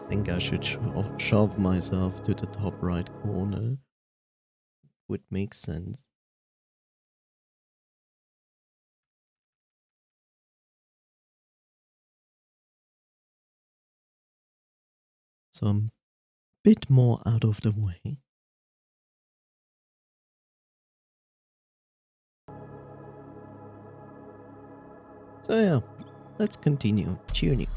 think I should shove myself to the top right corner. Would make sense. So I'm a bit more out of the way. So yeah, let's continue. Tunic.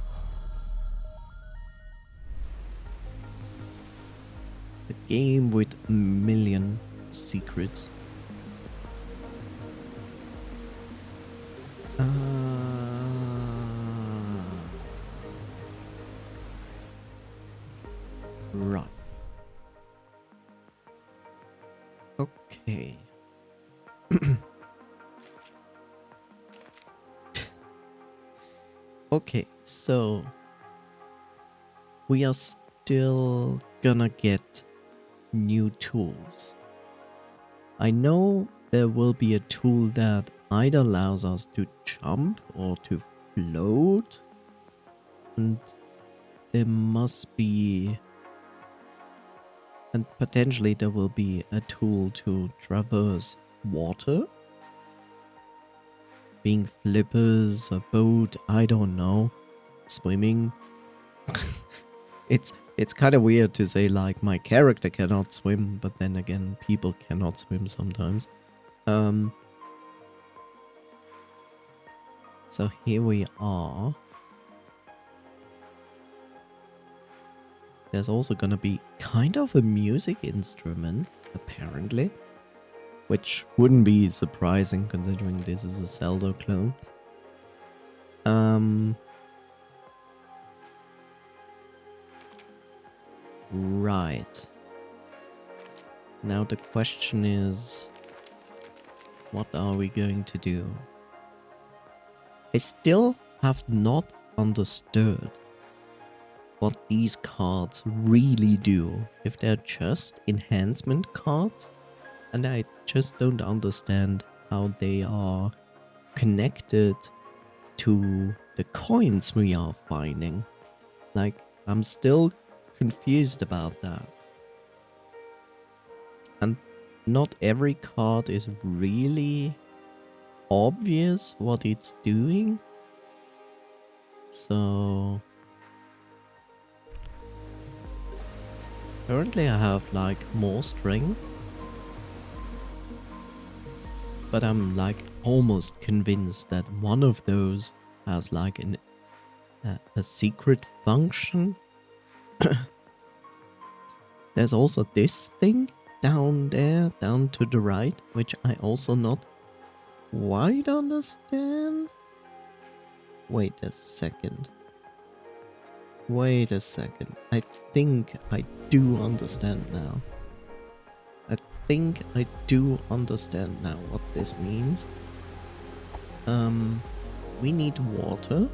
A game with a million secrets. Right. Okay. Okay, so we are still gonna get new tools. I know there will be a tool that either allows us to jump or to float, and there must be, and potentially there will be a tool to traverse water, being flippers, a boat, I don't know, swimming. It's kind of weird to say like my character cannot swim, but then again people cannot swim sometimes. So here we are. There's also gonna be kind of a music instrument, apparently. Which wouldn't be surprising considering this is a Zelda clone. Right. Now the question is, what are we going to do? I still have not understood what these cards really do. If they're just enhancement cards, and I just don't understand how they are connected to the coins we are finding. Like, I'm still confused about that. And not every card is really obvious what it's doing. So currently I have like more strength, but I'm like almost convinced that one of those has like a secret function. There's also this thing down there, down to the right, which I also not quite understand. Wait a second. Wait a second. I think I do understand now. I think I do understand now what this means. We need water.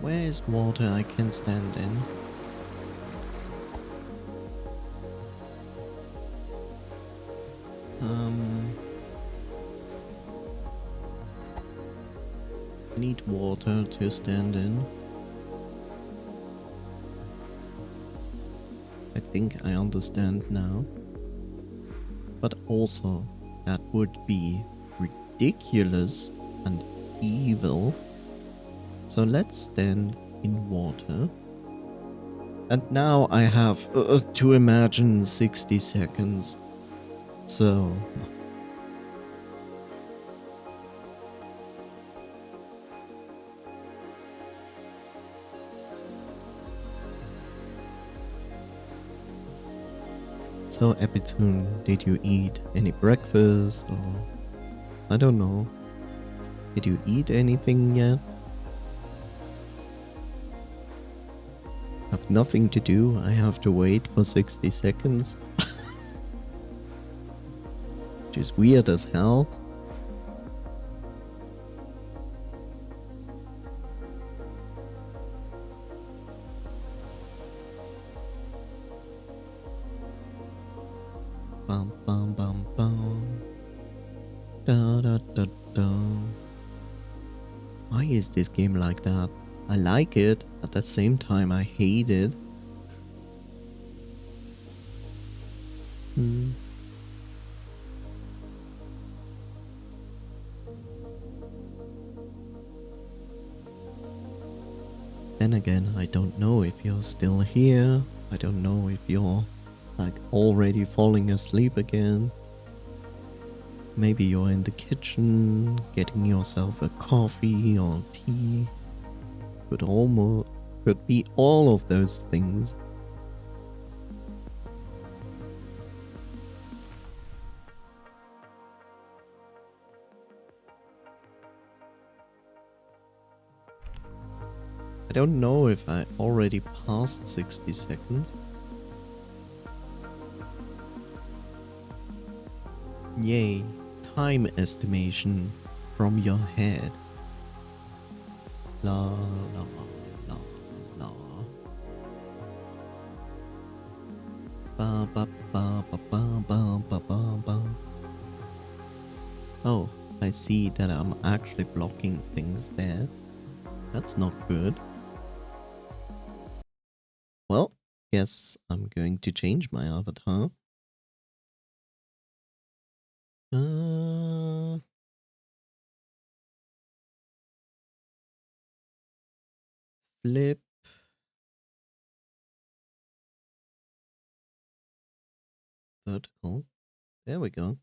Where is water I can stand in? I need water to stand in. I think I understand now. But also, that would be ridiculous and evil. So let's stand in water. And now I have to imagine 60 seconds. So So Epitune, did you eat any breakfast or I don't know. Did you eat anything yet? Have nothing to do, I have to wait for 60 seconds. Which is weird as hell. Bum bum bum bum. Da da da da. Why is this game like that? I like it, at the same time I hate it. Hmm. Then again, I don't know if you're still here. I don't know if you're like already falling asleep again. Maybe you're in the kitchen getting yourself a coffee or tea. Could be all of those things. I don't know if I already passed 60 seconds. Yay, time estimation from your head. La la la la. Ba ba ba ba ba ba ba ba ba. Oh, I see that I'm actually blocking things there. That's not good. Well, guess I'm going to change my avatar. Flip. Vertical. There we go.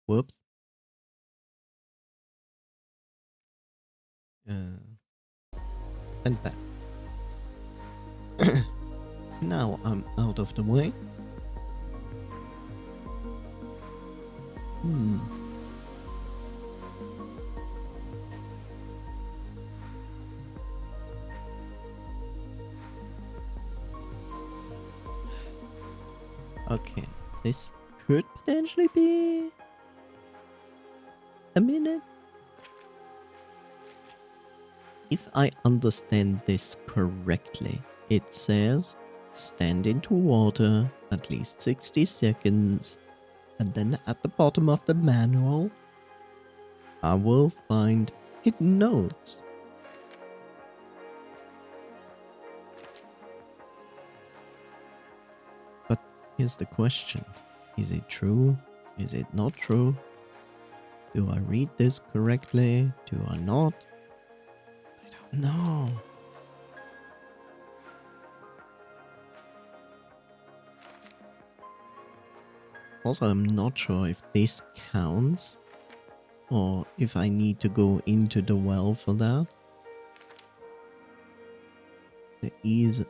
Whoops. And back. Now I'm out of the way. Okay, this could potentially be a minute. If I understand this correctly, it says stand into water at least 60 seconds, and then at the bottom of the manual, I will find hidden notes. But here's the question. Is it true? Is it not true? Do I read this correctly? Do I not? I don't know. Also, I'm not sure if this counts or if I need to go into the well for that. There is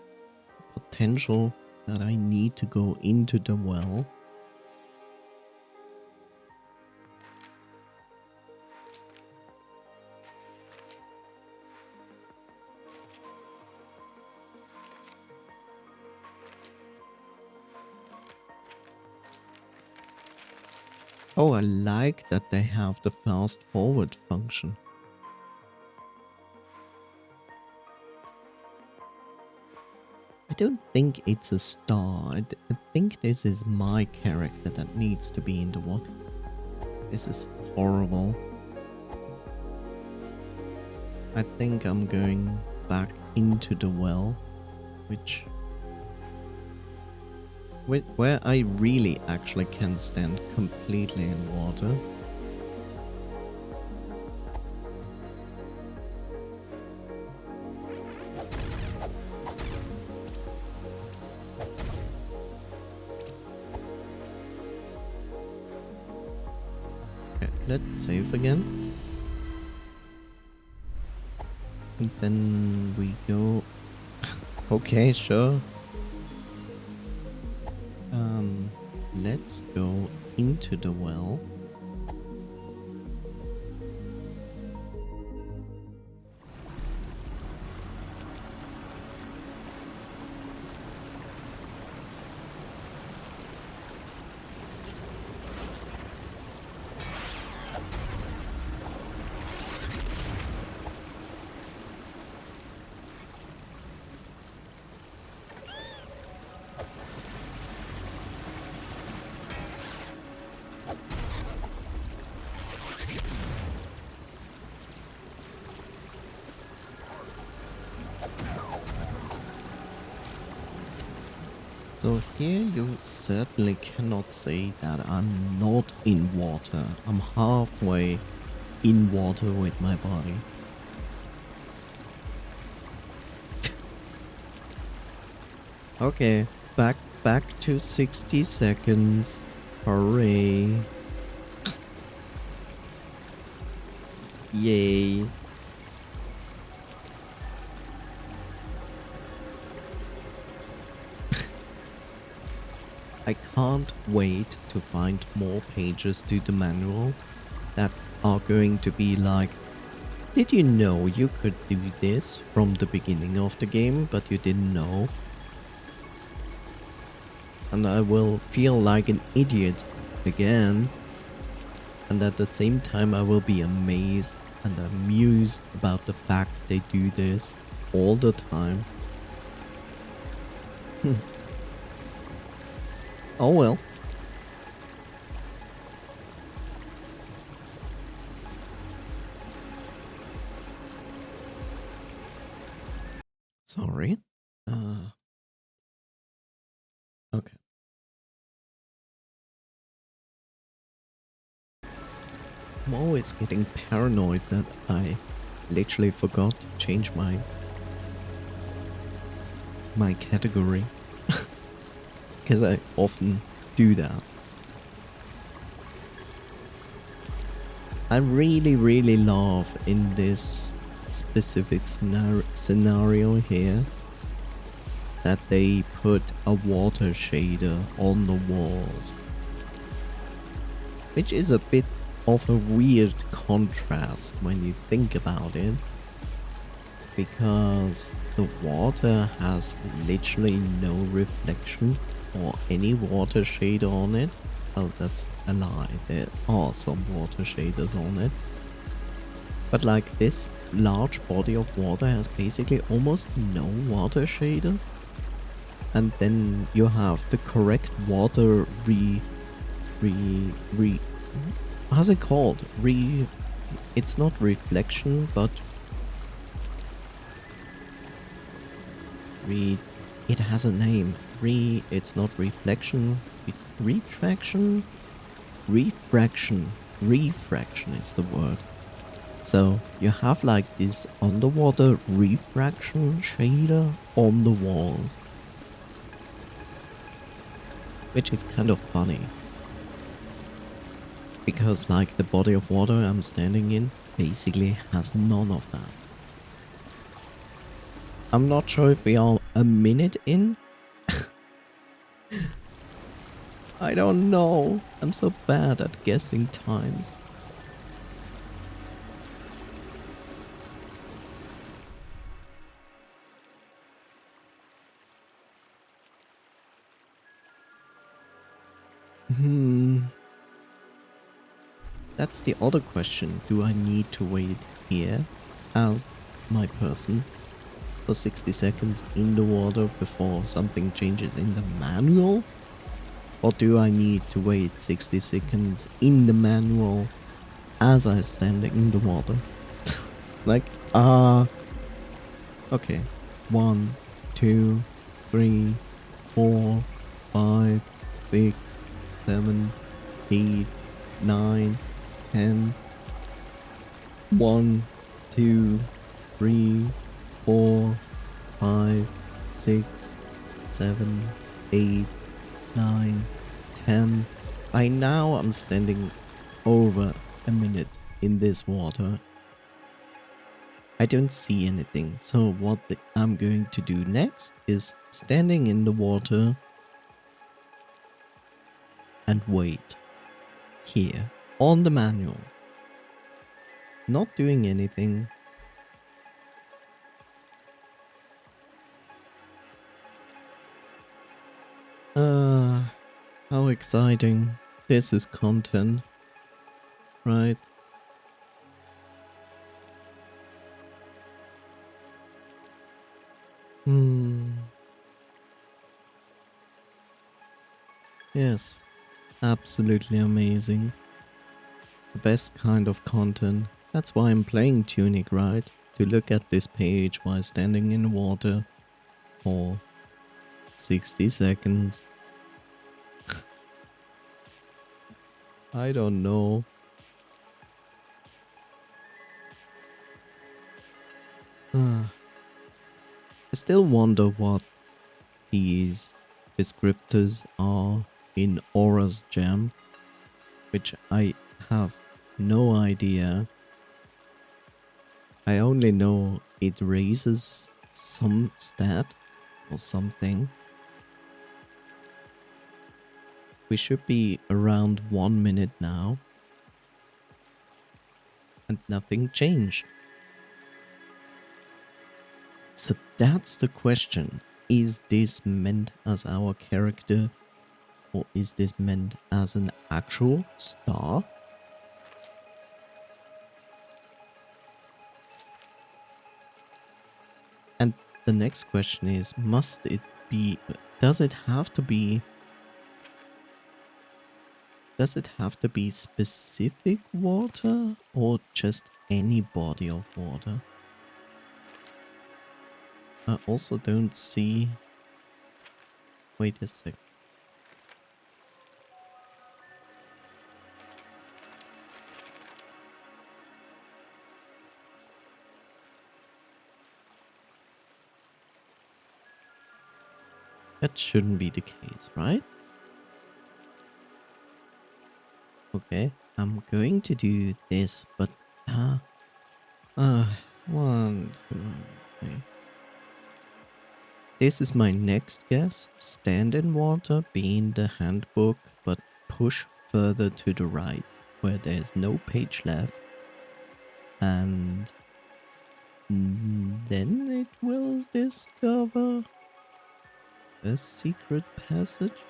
potential that I need to go into the well. Oh, I like that they have the fast forward function. I don't think it's a star. I think this is my character that needs to be in the water. This is horrible. I think I'm going back into the well, where I really actually can stand completely in water. Okay, let's save again. And then we go... Okay, sure. Let's go into the well. So here you certainly cannot say that I'm not in water. I'm halfway in water with my body. Okay, back to 60 seconds. Hooray. Yay. I can't wait to find more pages to the manual that are going to be like, did you know you could do this from the beginning of the game, but you didn't know? And I will feel like an idiot again. And at the same time I will be amazed and amused about the fact they do this all the time. Oh well. Sorry. Okay. I'm always getting paranoid that I literally forgot to change my category. Because I often do that. I really love in this specific scenario here that they put a water shader on the walls. Which is a bit of a weird contrast when you think about it. Because the water has literally no reflection or any water shader on it. Oh, that's a lie. There are some water shaders on it. But like this large body of water has basically almost no water shader. And then you have the correct water how's it called? It's not reflection, but it has a name. It's not reflection, retraction? Refraction. Refraction is the word. So you have like this underwater refraction shader on the walls. Which is kind of funny. Because like the body of water I'm standing in basically has none of that. I'm not sure if we are a minute in. I don't know. I'm so bad at guessing times. That's the other question. Do I need to wait here as my person for 60 seconds in the water before something changes in the manual? Or do I need to wait 60 seconds in the manual as I stand in the water? Like, okay. 1, 2, 3, 4, 5, 6, 7, 8, 9, 10. 1, 2, 3, 4, 5, 6, 7, 8, 9, 10. By now I'm standing over a minute in this water. I don't see anything, so what I'm going to do next is standing in the water and wait here on the manual. Not doing anything. How exciting. This is content, right? Yes, absolutely amazing. The best kind of content. That's why I'm playing Tunic, right? To look at this page while standing in water for 60 seconds. I don't know. I still wonder what these descriptors are in Aura's gem, which I have no idea. I only know it raises some stat or something. We should be around 1 minute now. And nothing changed. So that's the question. Is this meant as our character, or is this meant as an actual star? And the next question is, must it be, does it have to be specific water or just any body of water? I also don't see, wait a sec. That shouldn't be the case, right? Okay, I'm going to do this, but uh, 1, 2, 3. This is my next guess. Stand in water, be in the handbook, but push further to the right, where there's no page left. And then it will discover a secret passage.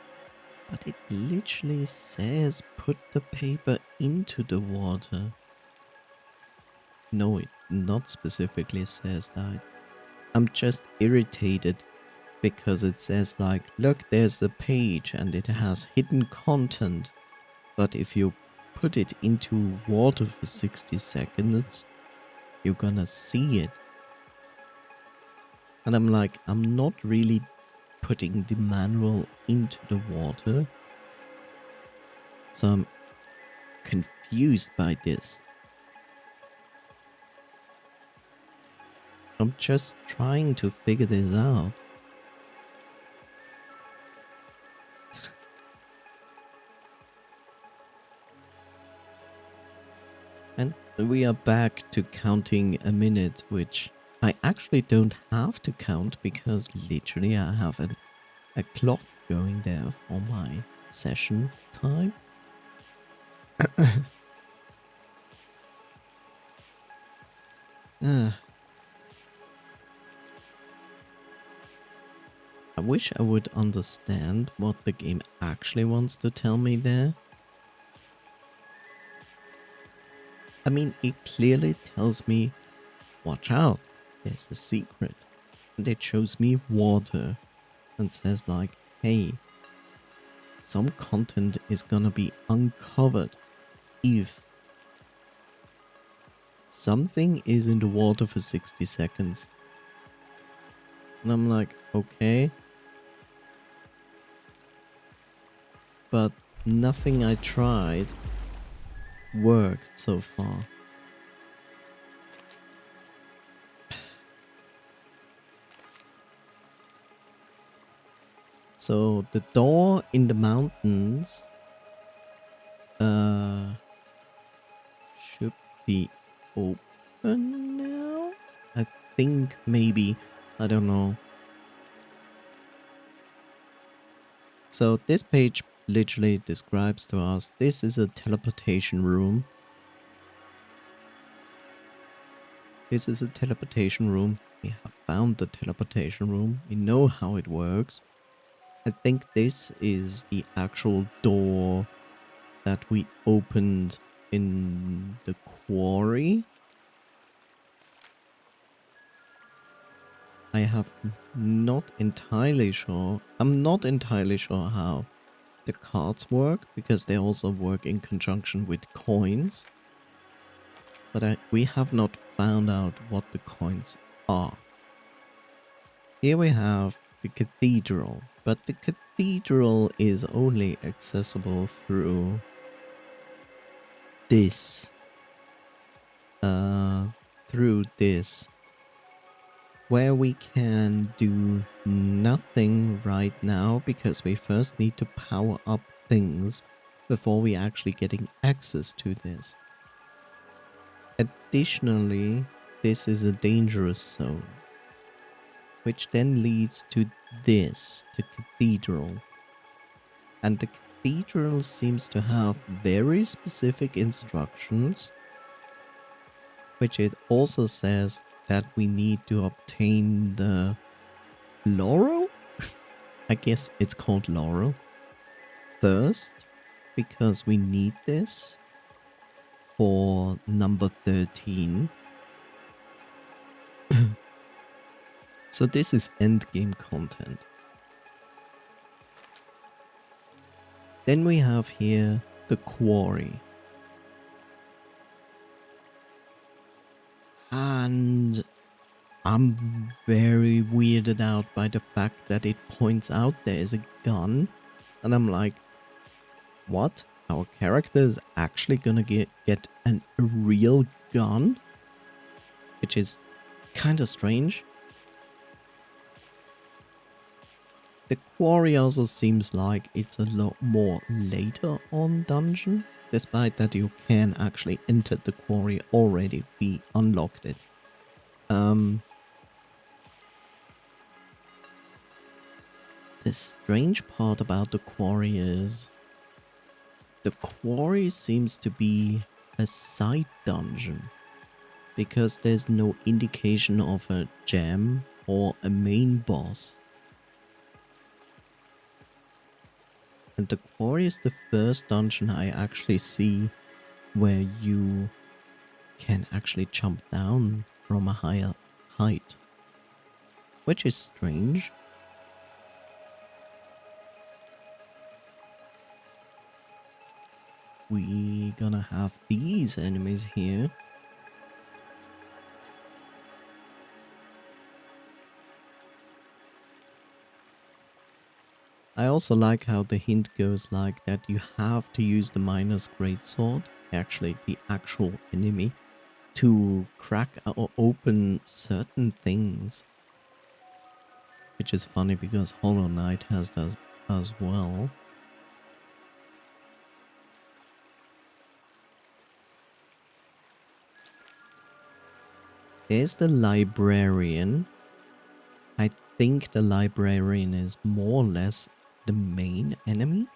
But it literally says put the paper into the water. No, it not specifically says that. I'm just irritated because it says like, look, there's the page and it has hidden content. But if you put it into water for 60 seconds, you're gonna see it. And I'm like, I'm not really putting the manual into the water. So I'm confused by this. I'm just trying to figure this out. And we are back to counting a minute, which I actually don't have to count because literally I have a clock going there for my session time. I wish I would understand what the game actually wants to tell me there. I mean, it clearly tells me, watch out, there's a secret. And it shows me water and says like, hey, some content is gonna be uncovered if something is in the water for 60 seconds. And I'm like, okay. But nothing I tried worked so far. So the door in the mountains should be open now. I think maybe, I don't know. So this page literally describes to us, this is a teleportation room. This is a teleportation room. We have found the teleportation room. We know how it works. I think this is the actual door that we opened in the quarry. I have not entirely sure. I'm not entirely sure how the cards work because they also work in conjunction with coins. But we have not found out what the coins are. Here we have the cathedral. But the cathedral is only accessible through this. Through this. Where we can do nothing right now because we first need to power up things before we actually getting access to this. Additionally, this is a dangerous zone, which then leads to this, the cathedral. And the cathedral seems to have very specific instructions, which it also says that we need to obtain the laurel? I guess it's called laurel. First, because we need this for number 13. So this is endgame content. Then we have here the quarry. And I'm very weirded out by the fact that it points out there is a gun. And I'm like, what? Our character is actually gonna get a real gun? Which is kind of strange. The quarry also seems like it's a lot more later on dungeon, despite that you can actually enter the quarry already. We unlocked it. The strange part about the quarry is the quarry seems to be a side dungeon because there's no indication of a gem or a main boss. And the quarry is the first dungeon I actually see where you can actually jump down from a higher height, which is strange. We gonna have these enemies here. I also like how the hint goes like that you have to use the miner's greatsword, actually the actual enemy, to crack or open certain things. Which is funny because Hollow Knight has that as well. There's the librarian. I think the librarian is more or less the main enemy.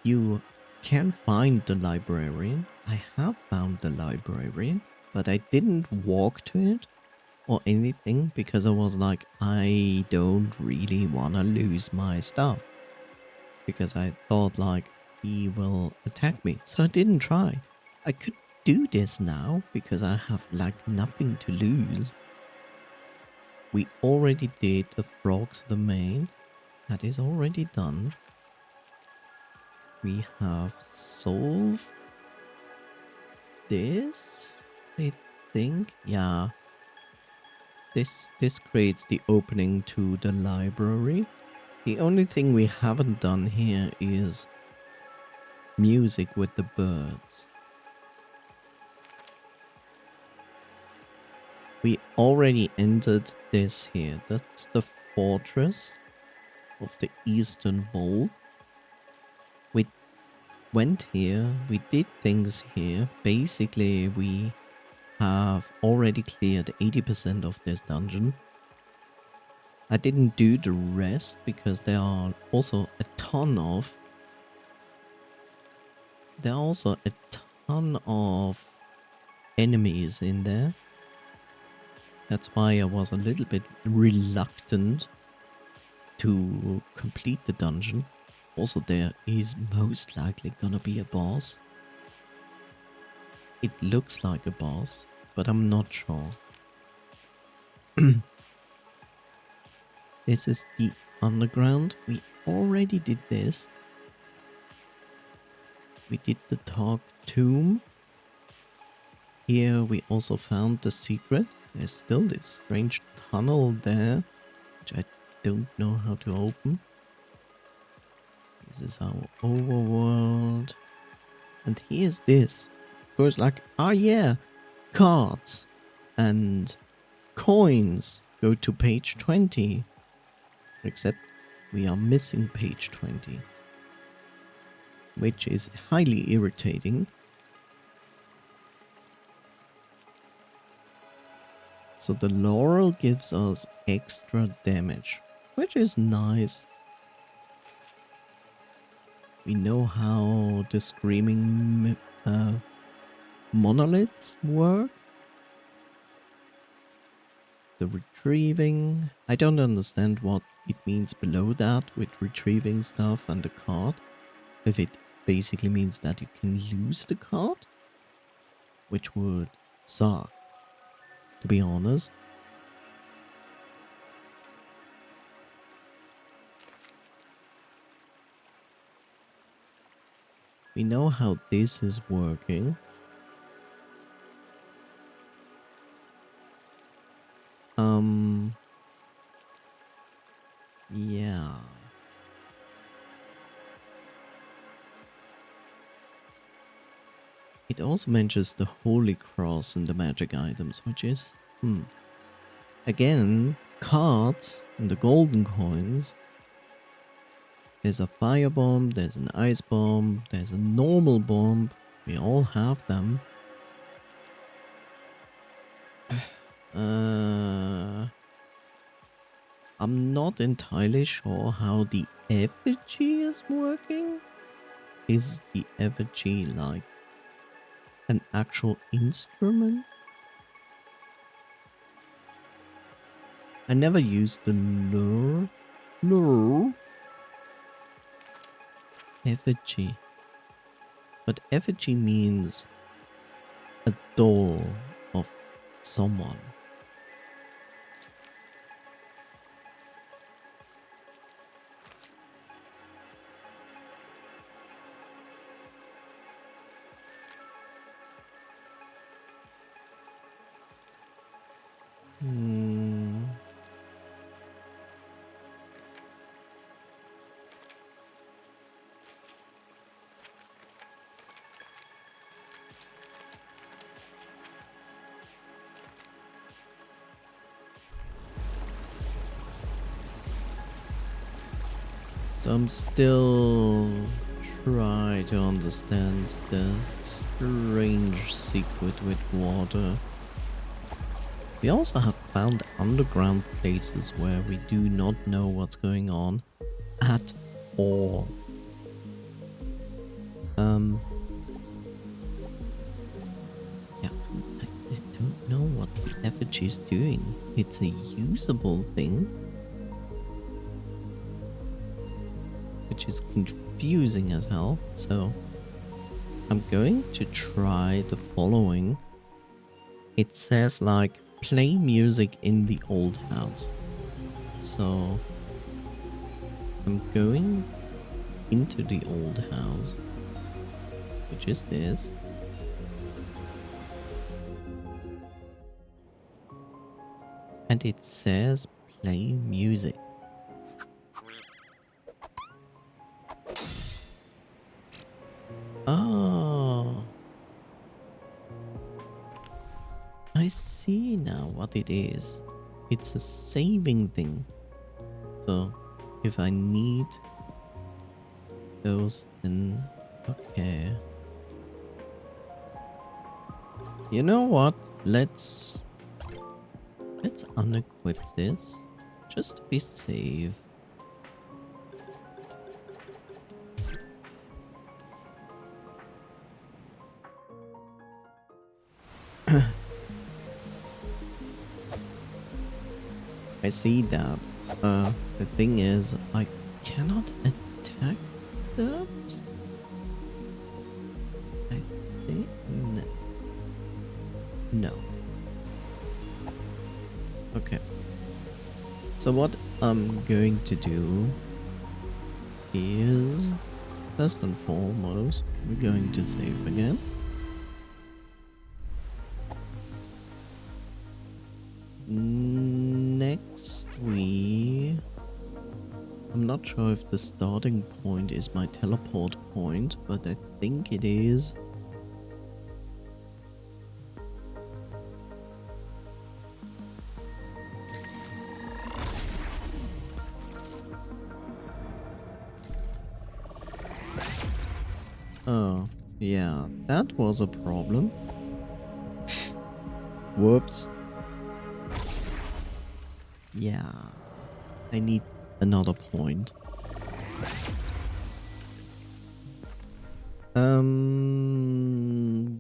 You can find the librarian. I have found the librarian, but I didn't walk to it or anything because I was like, I don't really want to lose my stuff. Because I thought like, he will attack me. So I didn't try. I could do this now because I have like nothing to lose. We already did the frogs domain. That is already done. We have solved this, I think. Yeah. This creates the opening to the library. The only thing we haven't done here is music with the birds. We already entered this here. That's the fortress of the Eastern Vault. We went here. We did things here. Basically, we have already cleared 80% of this dungeon. I didn't do the rest because there are also a ton of enemies in there. That's why I was a little bit reluctant to complete the dungeon. Also, there is most likely gonna be a boss. It looks like a boss, but I'm not sure. This is the underground. We already did this. We did the Talk Tomb. Here we also found the secret. There's still this strange tunnel there, which I don't know how to open. This is our overworld. And here's this. Of course, like, oh yeah, cards and coins go to page 20. Except we are missing page 20. Which is highly irritating. So the laurel gives us extra damage, which is nice. We know how the screaming monoliths work. The retrieving. I don't understand what it means below that with retrieving stuff and the card. If it basically means that you can lose the card, which would suck, to be honest. We know how this is working. Yeah. It also mentions the Holy Cross in the magic items, which is, again, cards and the golden coins. There's a fire bomb, there's an ice bomb, there's a normal bomb. We all have them. I'm not entirely sure how the effigy is working. Is the effigy like an actual instrument? I never used the lure effigy. But effigy means a doll of someone. So I'm still trying to understand the strange secret with water. We also have found underground places where we do not know what's going on at all. Yeah, I don't know what the effigy is doing. It's a usable thing, which is confusing as hell. So I'm going to try the following. It says like play music in the old house. So I'm going into the old house, which is this. And it says play music. Oh, I see now what it is. It's a saving thing. So if I need those, then okay. You know what? Let's unequip this just to be safe. I see that. The thing is, I cannot attack that. I think no. Okay. So what I'm going to do is, first and foremost, we're going to save again. Next we not sure if the starting point is my teleport point, but I think it is. Oh, yeah, that was a problem. Whoops. Yeah, I need another point.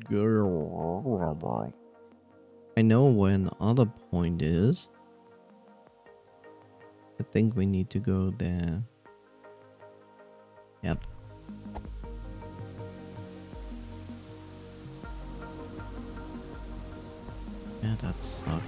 Girl. I know where another point is. I think we need to go there. Yep. Yeah, that sucks.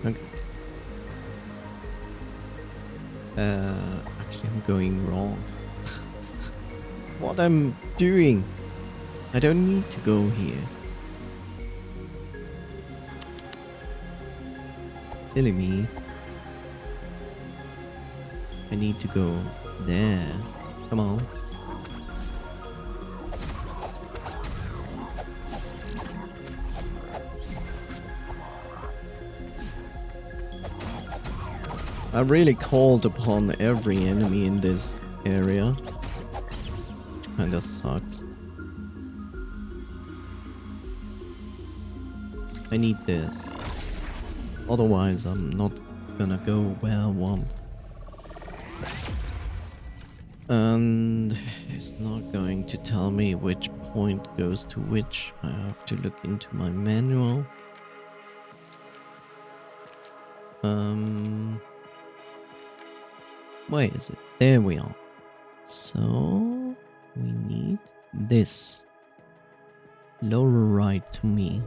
Okay. Actually I'm going wrong. What I'm doing? I don't need to go here. Silly me. I need to go there. Come on. I really called upon every enemy in this area. Which kinda sucks. I need this. Otherwise, I'm not gonna go where I want. And it's not going to tell me which point goes to which. I have to look into my manual. Where is it? There we are. So we need this. Lower right to me.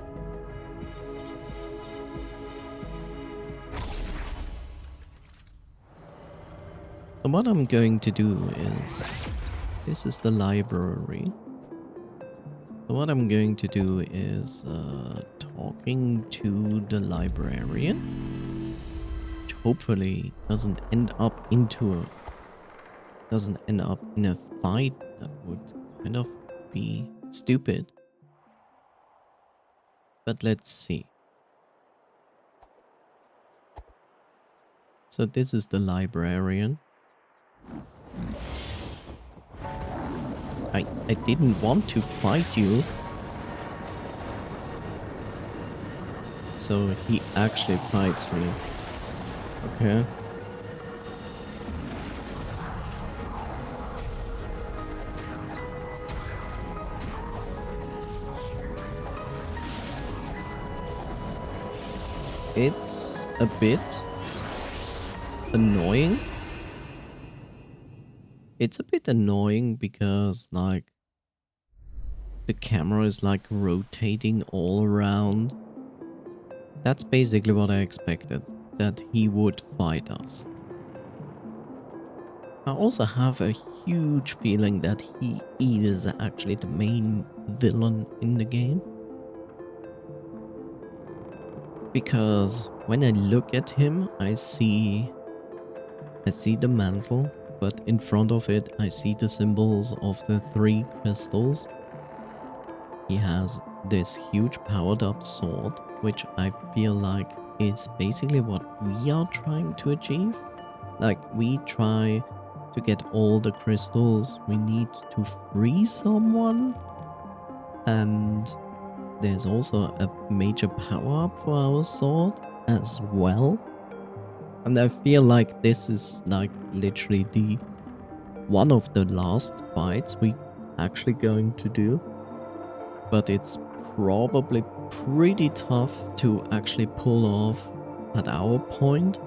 So what I'm going to do is, this is the library. So what I'm going to do is talking to the librarian, which hopefully doesn't end up in a fight. That would kind of be stupid. But let's see. So this is the librarian. I didn't want to fight you. So he actually fights me. Okay. It's a bit annoying. It's a bit annoying because, like, the camera is, like, rotating all around. That's basically what I expected, that he would fight us. I also have a huge feeling that he is actually the main villain in the game. Because when I look at him, I see the mantle, but in front of it I see the symbols of the 3 crystals. He has this huge powered up sword, which I feel like is basically what we are trying to achieve. Like, we try to get all the crystals, we need to free someone, and there's also a major power up for our sword as well. And I feel like this is, like, literally one of the last fights we actually going to do. But it's probably pretty tough to actually pull off at our point.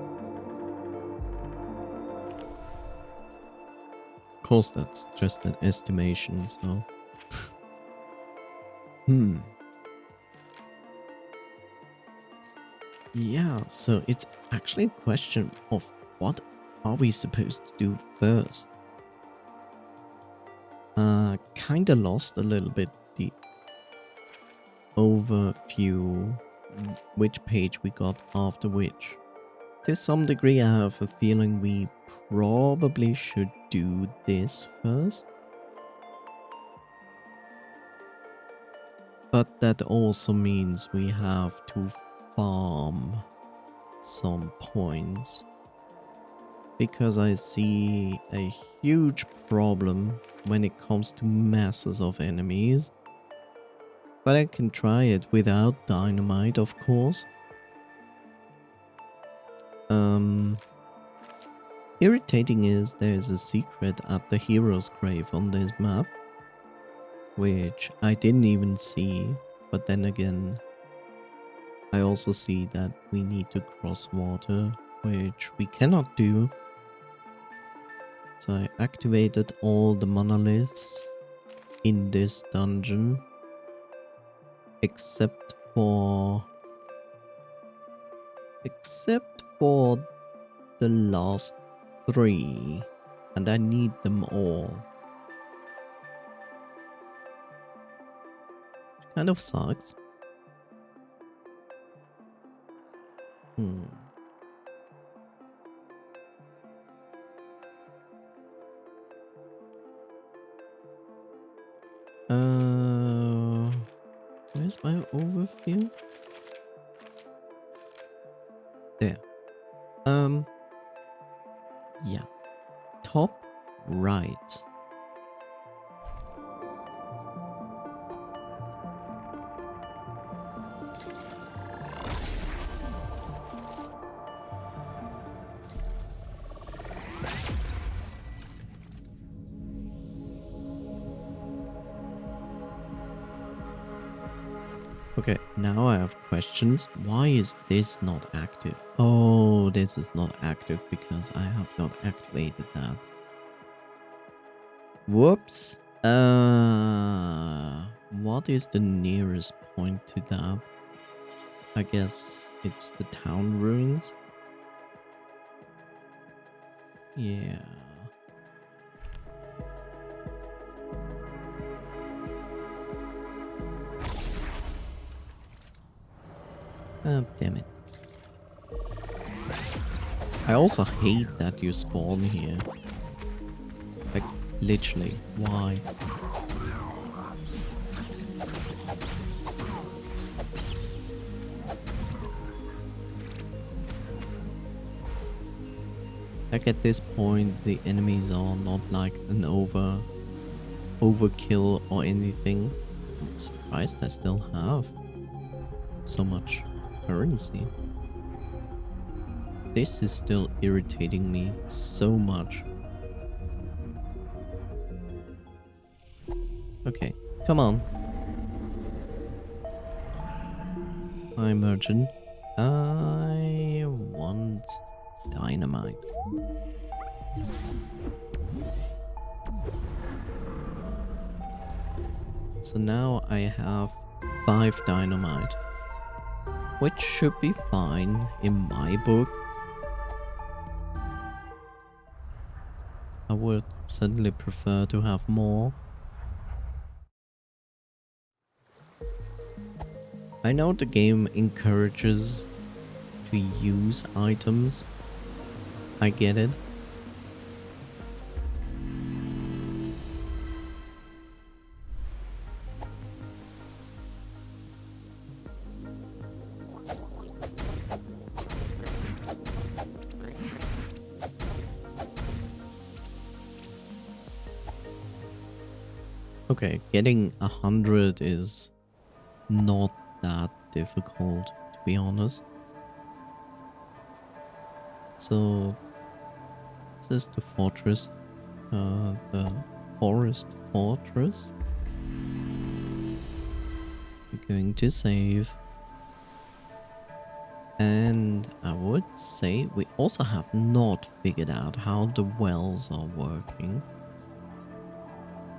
Of course, that's just an estimation, so... Yeah, so it's actually a question of what are we supposed to do first? Kinda lost a little bit the overview, which page we got after which. To some degree, I have a feeling we probably should do this first. But that also means we have to farm some points. Because I see a huge problem when it comes to masses of enemies. But I can try it without dynamite, of course. Irritating is there's a secret at the hero's grave on this map, which I didn't even see, but then again, I also see that we need to cross water, which we cannot do. So I activated all the monoliths in this dungeon, except for the last 3, and I need them all. Kind of sucks. Where's my overview? There. Yeah. Top right. Okay, now I have questions. Why is this not active? Oh, this is not active because I have not activated that. Whoops. What is the nearest point to that? I guess it's the town ruins. Yeah. Oh, damn it. I also hate that you spawn here. Like, literally, why? Like at this point, the enemies are not like an overkill or anything. I'm surprised I still have so much currency. This is still irritating me so much. Okay, come on. Hi, merchant. I want dynamite. So now I have 5 dynamite, which should be fine in my book. I would certainly prefer to have more. I know the game encourages to use items. I get it. Okay, getting 100 is not that difficult, to be honest. So, this is the fortress, the forest fortress. We're going to save. And I would say we also have not figured out how the wells are working.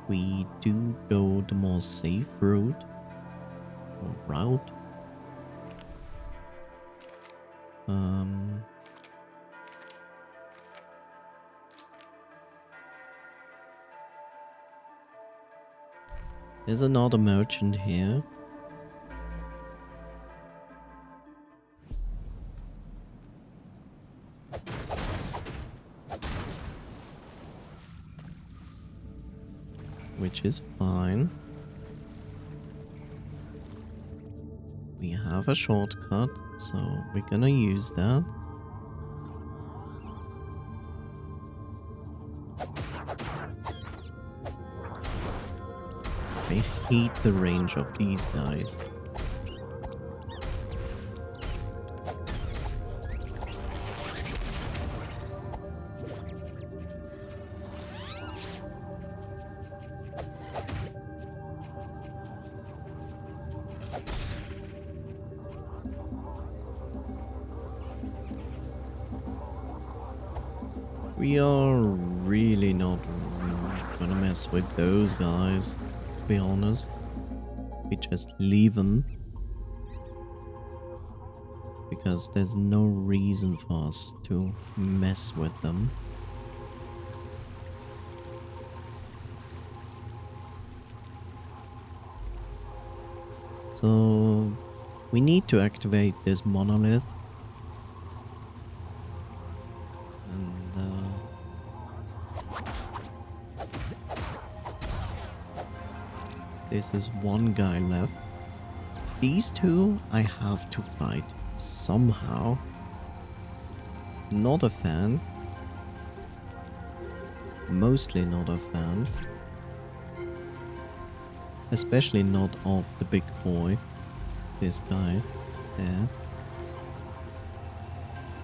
We do go the more safe route. Or route. There's another merchant here. Which is fine. We have a shortcut, so we're gonna use that. I hate the range of these guys. We are really not gonna mess with those guys, to be honest. We just leave them. Because there's no reason for us to mess with them. So we need to activate this monolith. This is one guy left. These two I have to fight somehow. Not a fan. Mostly not a fan. Especially not of the big boy. This guy there.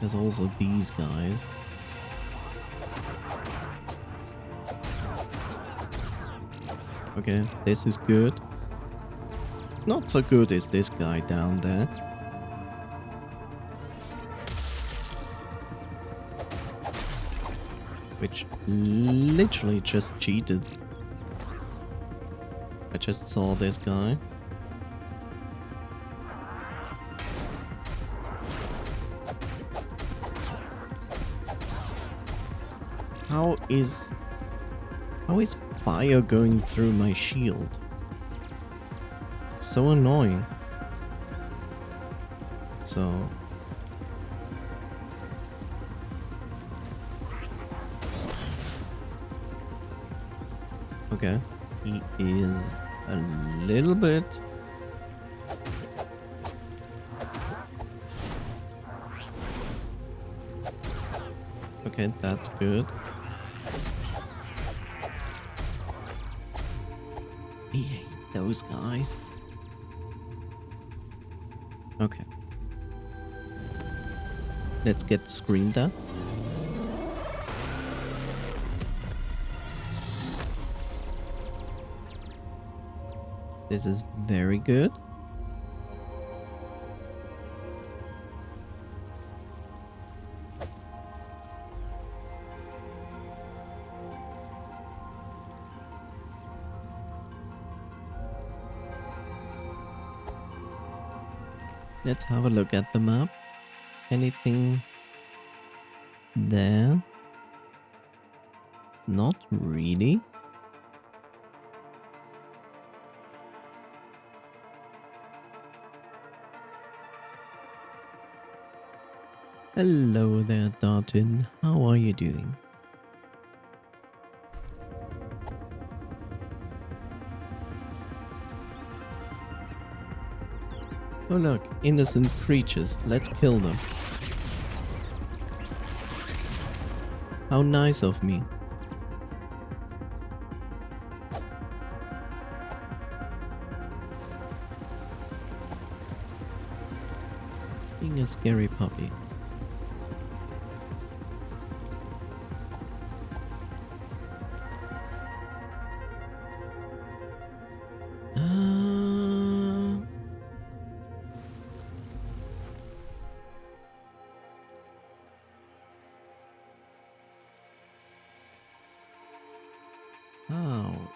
There's also these guys. Okay, this is good. Not so good is this guy down there. Which literally just cheated. I just saw this guy. How is fire going through my shield? So annoying. So okay, he is a little bit okay, that's good. I hate those guys. Okay. Let's get screamed at. This is very good. Let's have a look at the map. Anything there? Not really. Hello there, Darton. How are you doing? Oh look, innocent creatures. Let's kill them. How nice of me. Being a scary puppy.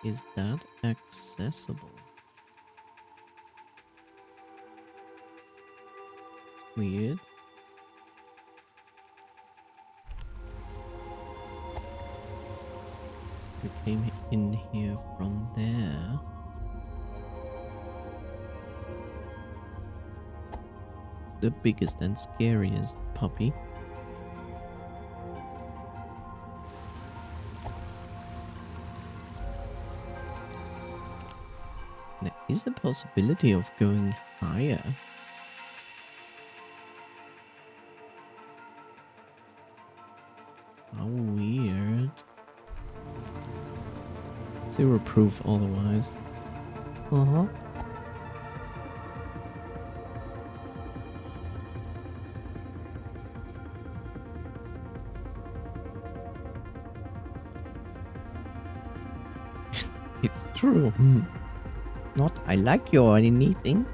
is that accessible? Weird. We came in here from there. The biggest and scariest puppy. There is a possibility of going higher. How weird. Zero proof otherwise. Uh-huh. It's true. Not I like you or anything.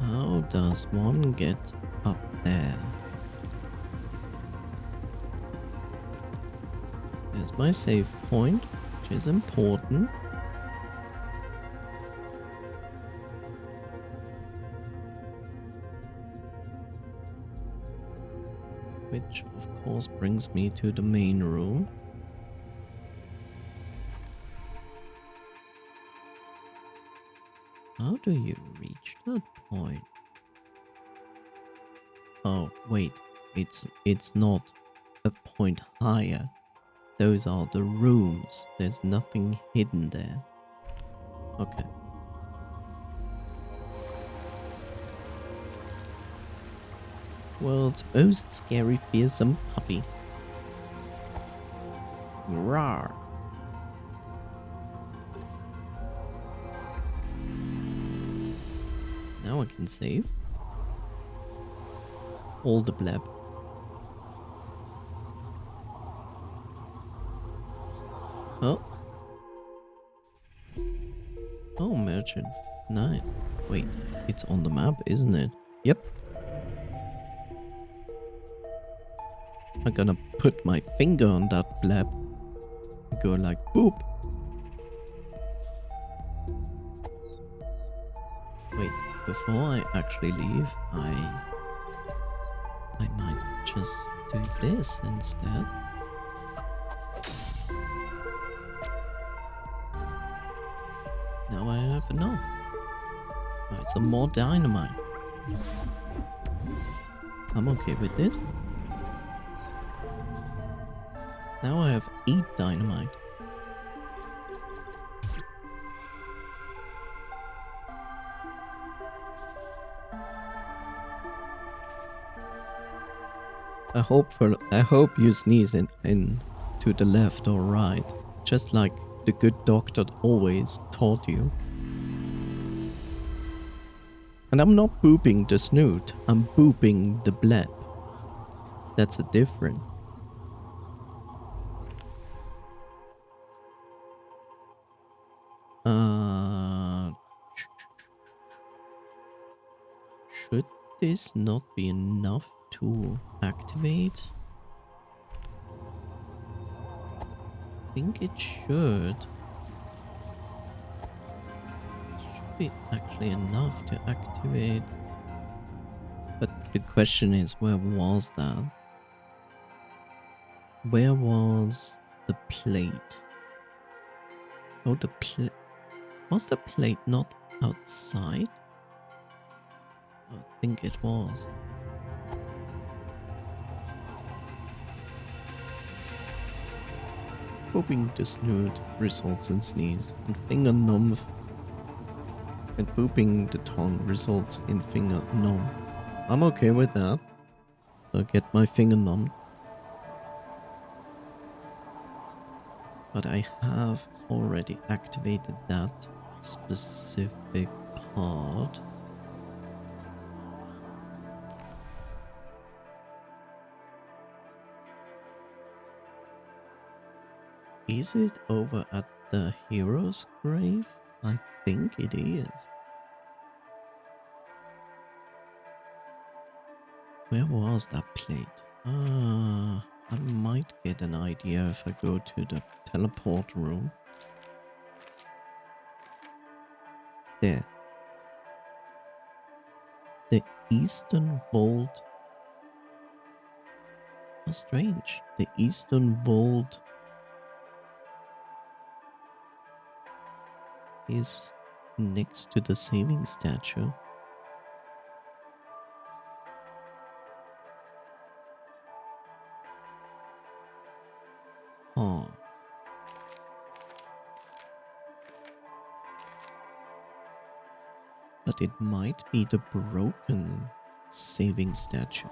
How does one get up there? There's my save point, which is important. Which, of course, brings me to the main room. How do you reach that point? Oh, wait. It's not a point higher. Those are the rooms. There's nothing hidden there. Okay. World's most scary, fearsome puppy. Rawr. Now I can save. All the blab. Oh. Oh, merchant. Nice. Wait, it's on the map, isn't it? Yep. I'm gonna put my finger on that blab. Go like boop. Wait, before I actually leave, I might just do this instead. Now I have enough. Right, some more dynamite. I'm okay with this. Now I have 8 dynamite. I hope you sneeze in to the left or right, just like the good doctor always taught you. And I'm not booping the snoot, I'm booping the bleb. That's a difference. Should this not be enough to activate? I think it should. It should be actually enough to activate. But the question is, where was that? Where was the plate? Oh, the plate. Was the plate not outside? I think it was. Pooping the snoot results in sneeze, and finger numb. And pooping the tongue results in finger numb. I'm okay with that. I'll get my finger numb. But I have already activated that specific part. Is it over at the hero's grave? I think it is. Where was that plate? I might get an idea if I go to the teleport room. There. The Eastern Vault. How strange. The Eastern Vault is next to the saving statue. Oh. But it might be the broken saving statue.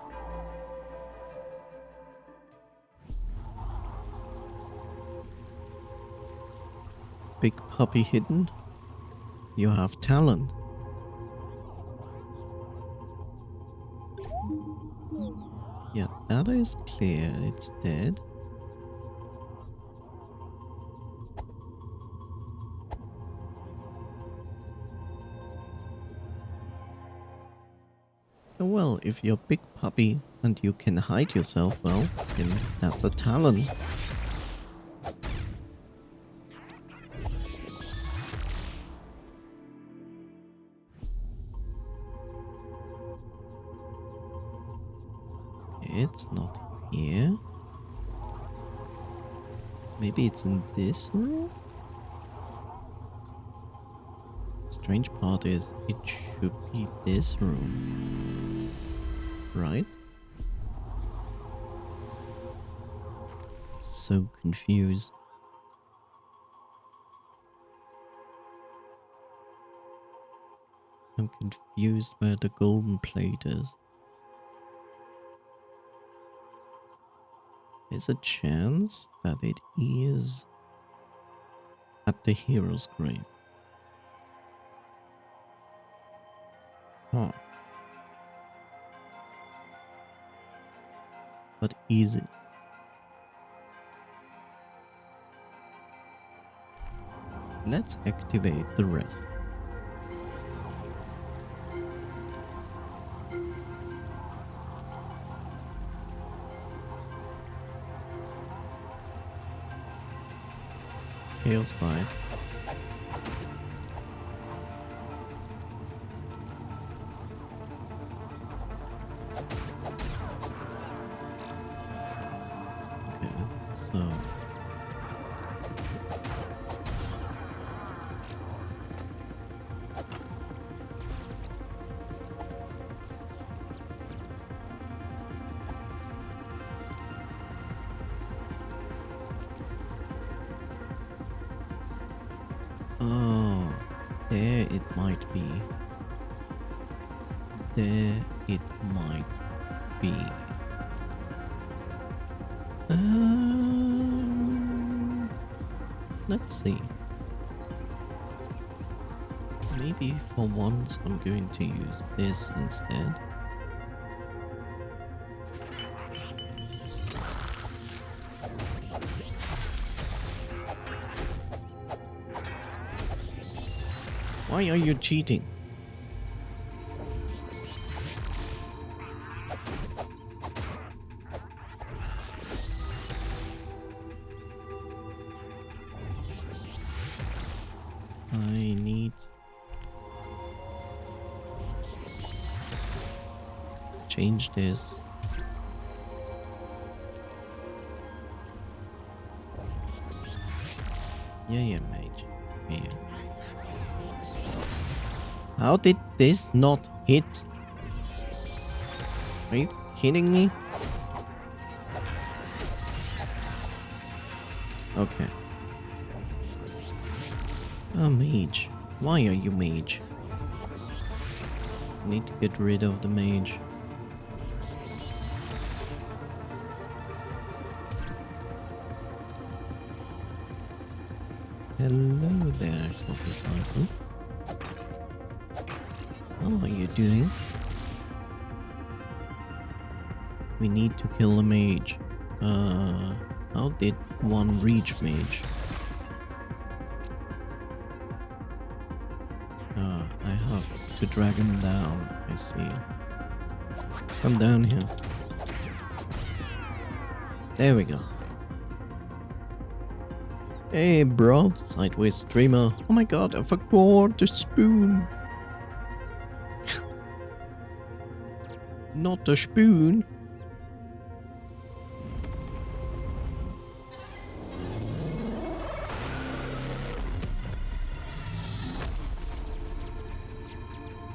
Big puppy hidden. You have talent. Yeah, that is clear. It's dead. Well, if you're big puppy and you can hide yourself, well, then that's a talent. Okay, it's not here. Maybe it's in this room? Strange part is, it should be this room. Right? So confused. I'm confused where the golden plate is. There's a chance that it is at the hero's grave. Huh. But is it? Let's activate the rest. Chaos Bite. Okay, so oh, there it might be. There it might be. Let's see. Maybe for once I'm going to use this instead. Why are you cheating? I need change this. Yeah, mage. Yeah. How did this not hit? Are you kidding me? Okay. Oh, mage. Why are you mage? I need to get rid of the mage. Hello there, coffee cycle. How are you doing? We need to kill a mage. How did one reach mage? I have to drag him down, I see. Come down here. There we go. Hey bro, sideways streamer. Oh my god, I forgot the spoon. Not the spoon.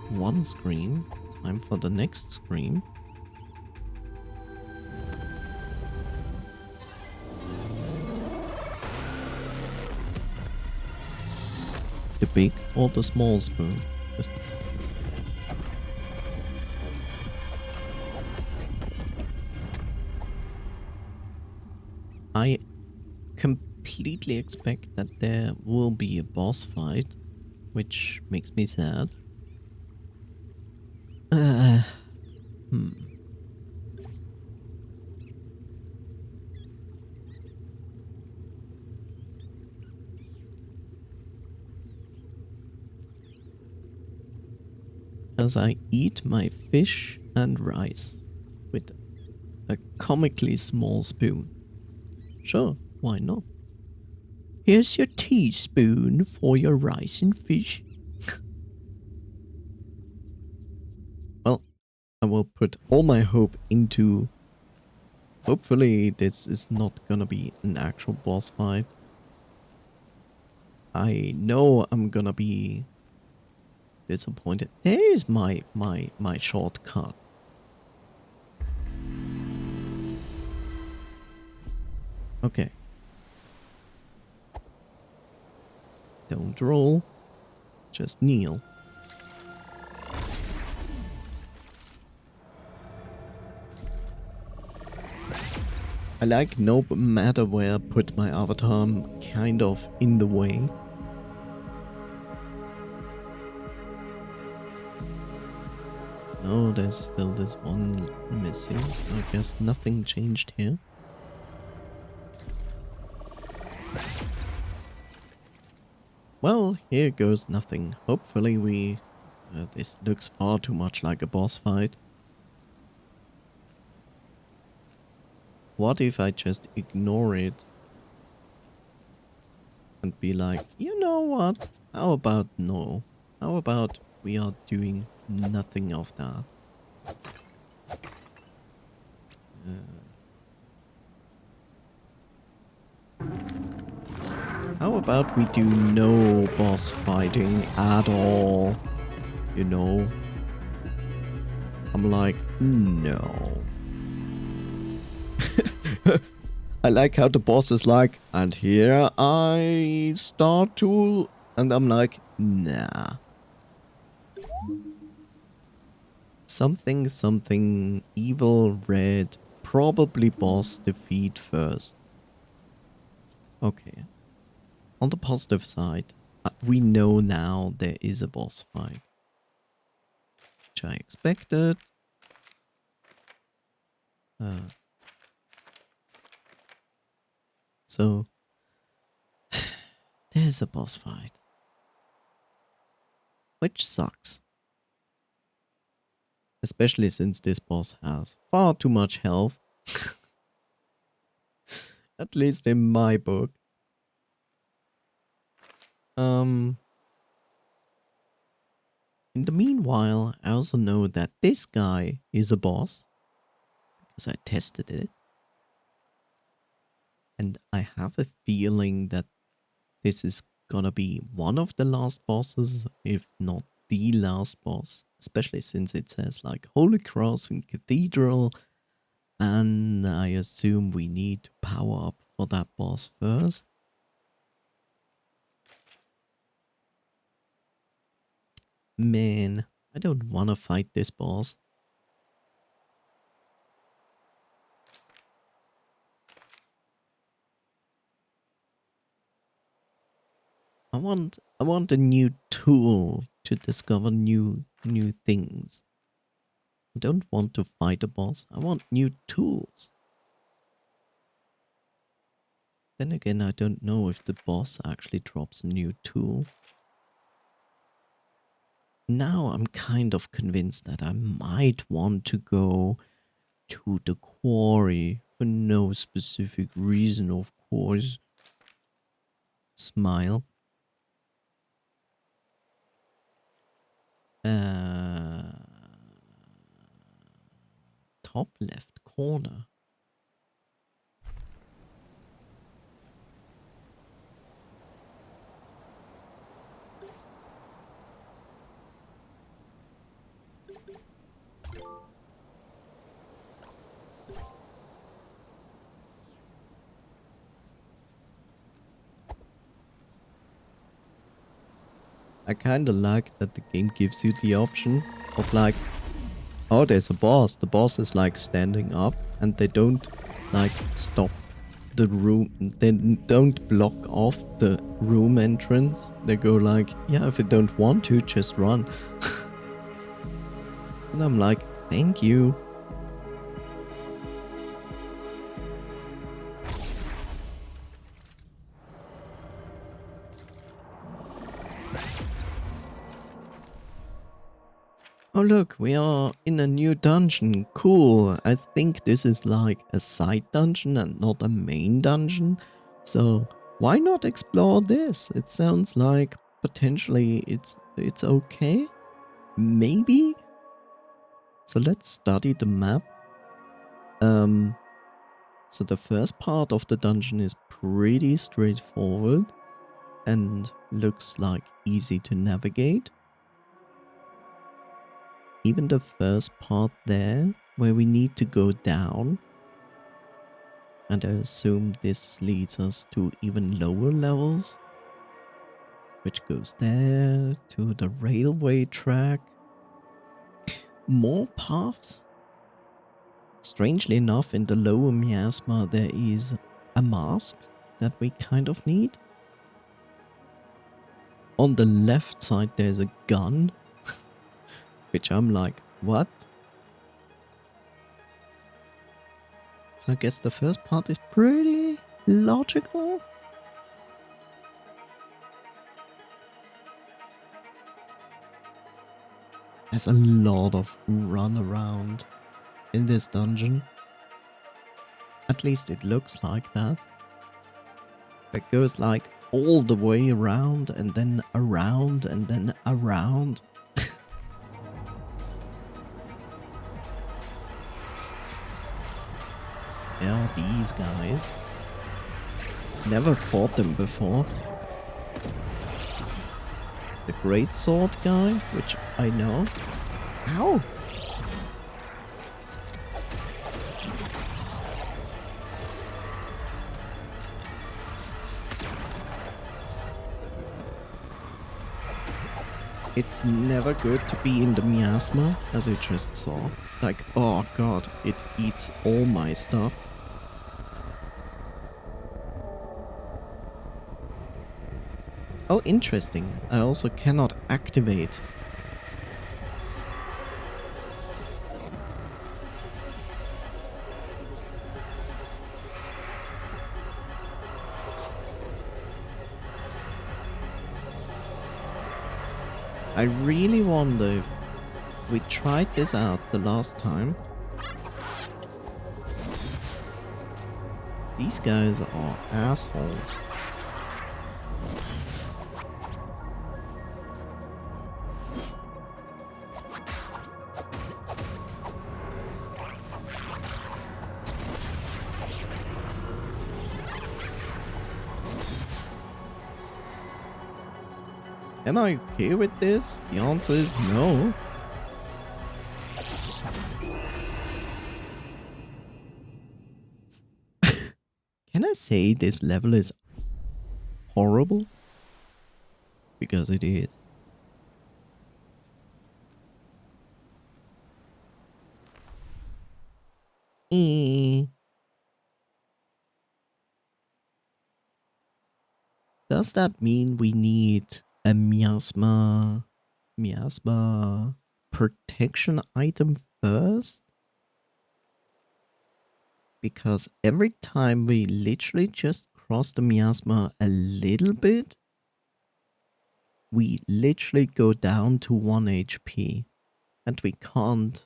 One scream. Time for the next scream. The big or the small spoon? Just I completely expect that there will be a boss fight, which makes me sad. Hmm. As I eat my fish and rice with a comically small spoon. Sure, why not? Here's your teaspoon for your rice and fish. Well, I will put all my hope into... Hopefully this is not gonna be an actual boss fight. I know I'm gonna be disappointed. There's my shortcut. Okay. Don't roll. Just kneel. I like no matter where I put my avatar, I'm kind of in the way. No, there's still this one missing, so I guess nothing changed here. Well, here goes nothing. Hopefully we... this looks far too much like a boss fight. What if I just ignore it and be like, you know what? How about no? How about we are doing nothing of that? How about we do no boss fighting at all? You know? I'm like, no. I like how the boss is like, and here I start to... And I'm like, nah. Something evil red, probably boss defeat first. Okay. On the positive side, we know now there is a boss fight. Which I expected. So, there's a boss fight. Which sucks. Especially since this boss has far too much health. At least in my book. In the meanwhile, I also know that this guy is a boss. Because I tested it. And I have a feeling that this is gonna be one of the last bosses, if not the last boss. Especially since it says like Holy Cross and Cathedral. And I assume we need to power up for that boss first. Man, I don't want to fight this boss. I want a new tool to discover new things. I don't want to fight a boss. I want new tools. Then again, I don't know if the boss actually drops a new tool. now I'm kind of convinced that I might want to go to the quarry for no specific reason, of course. Smile. Top left corner. I kinda like that the game gives you the option of like, oh, there's a boss. The boss is like standing up and they don't like stop the room. They don't block off the room entrance. They go like, yeah, if you don't want to, just run. And I'm like, thank you. Oh look, we are in a new dungeon. Cool. I think this is like a side dungeon and not a main dungeon. So why not explore this? It sounds like potentially it's okay. Maybe? So let's study the map. So the first part of the dungeon is pretty straightforward and looks like easy to navigate. Even the first part there, where we need to go down. And I assume this leads us to even lower levels. Which goes there, to the railway track. More paths. Strangely enough, in the lower miasma there is a mask that we kind of need. On the left side there's a gun. Which I'm like, what? So I guess the first part is pretty logical. There's a lot of run around in this dungeon. At least it looks like that. It goes like all the way around and then around and then around. Yeah, these guys. Never fought them before. The great sword guy, which I know. Ow! It's never good to be in the miasma, as you just saw. Like, oh god, it eats all my stuff. Oh, interesting. I also cannot activate. I really wonder if we tried this out the last time. These guys are assholes. Am I okay with this? The answer is no. Can I say this level is horrible? Because it is. Does that mean we need a miasma protection item first? Because every time we literally just cross the miasma a little bit, we literally go down to 1 HP. And we can't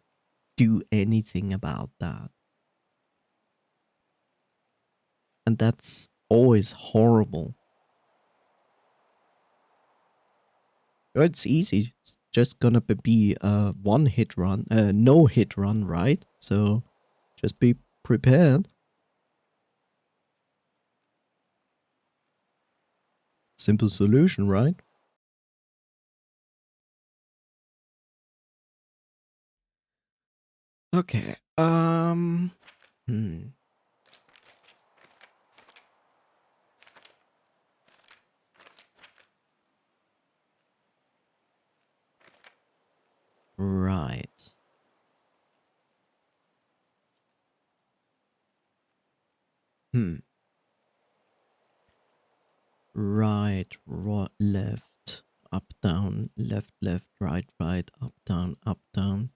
do anything about that. And that's always horrible. It's easy. It's just gonna be a one-hit run, no-hit run, right? So just be prepared. Simple solution, right? Okay. Right. Right, left, up, down, left, left, right, right, up, down, up, down.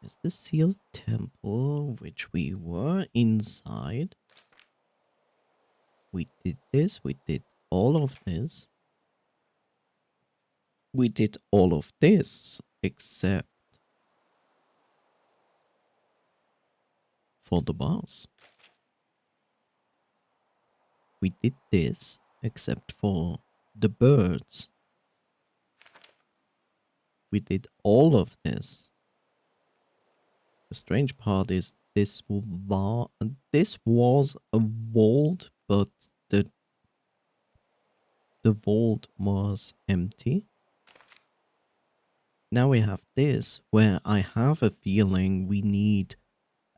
Is the sealed temple, which we were inside? We did this, we did all of this. We did all of this, except for the boss. We did this, except for the birds. We did all of this. The strange part is this was a vault, but the vault was empty. Now we have this, where I have a feeling we need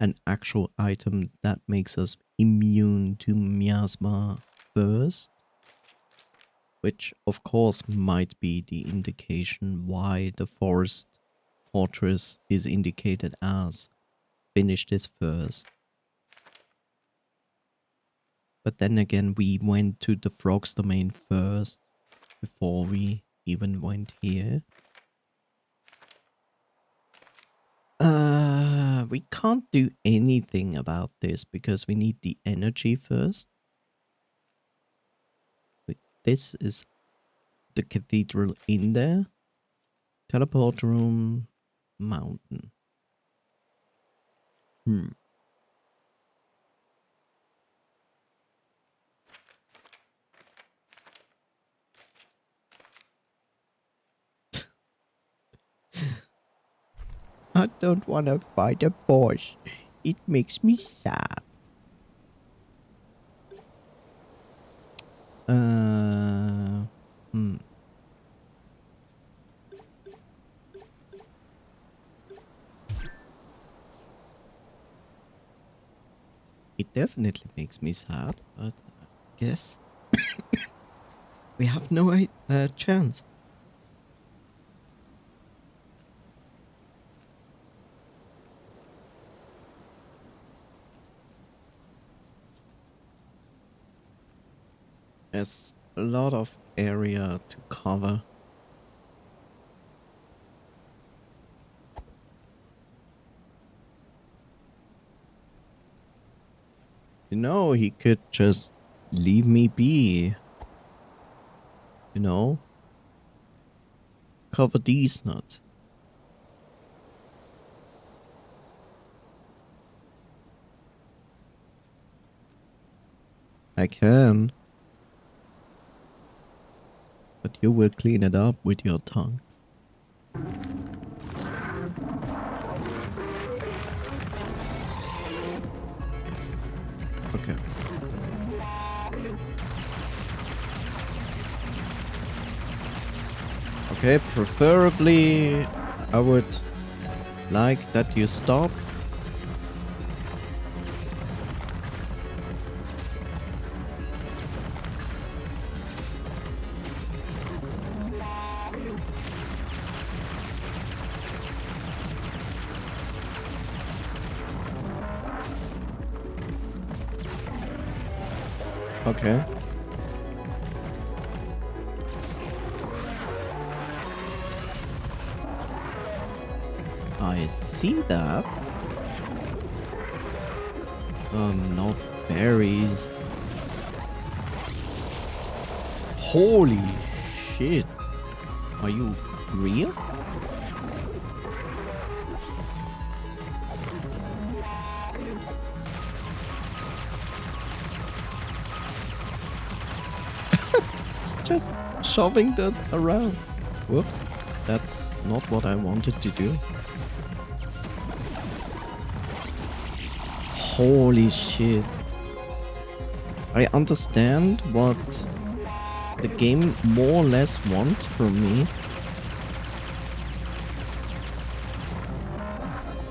an actual item that makes us immune to miasma first. Which of course might be the indication why the fortress is indicated as finish this first. But then again, we went to the frog's domain first before we even went here. We can't do anything about this because we need the energy first. This is the cathedral in there. Teleport room, mountain. I don't want to fight a boss. It makes me sad. It definitely makes me sad, but I guess we have no chance. There's a lot of area to cover. You know, he could just leave me be. You know? Cover these nuts. I can. But you will clean it up with your tongue. Okay. Okay, preferably I would like that you stop. Okay. I see that. Not berries. Holy shit. Are you real? It's just shoving that around. Whoops. That's not what I wanted to do. Holy shit. I understand what the game more or less wants from me.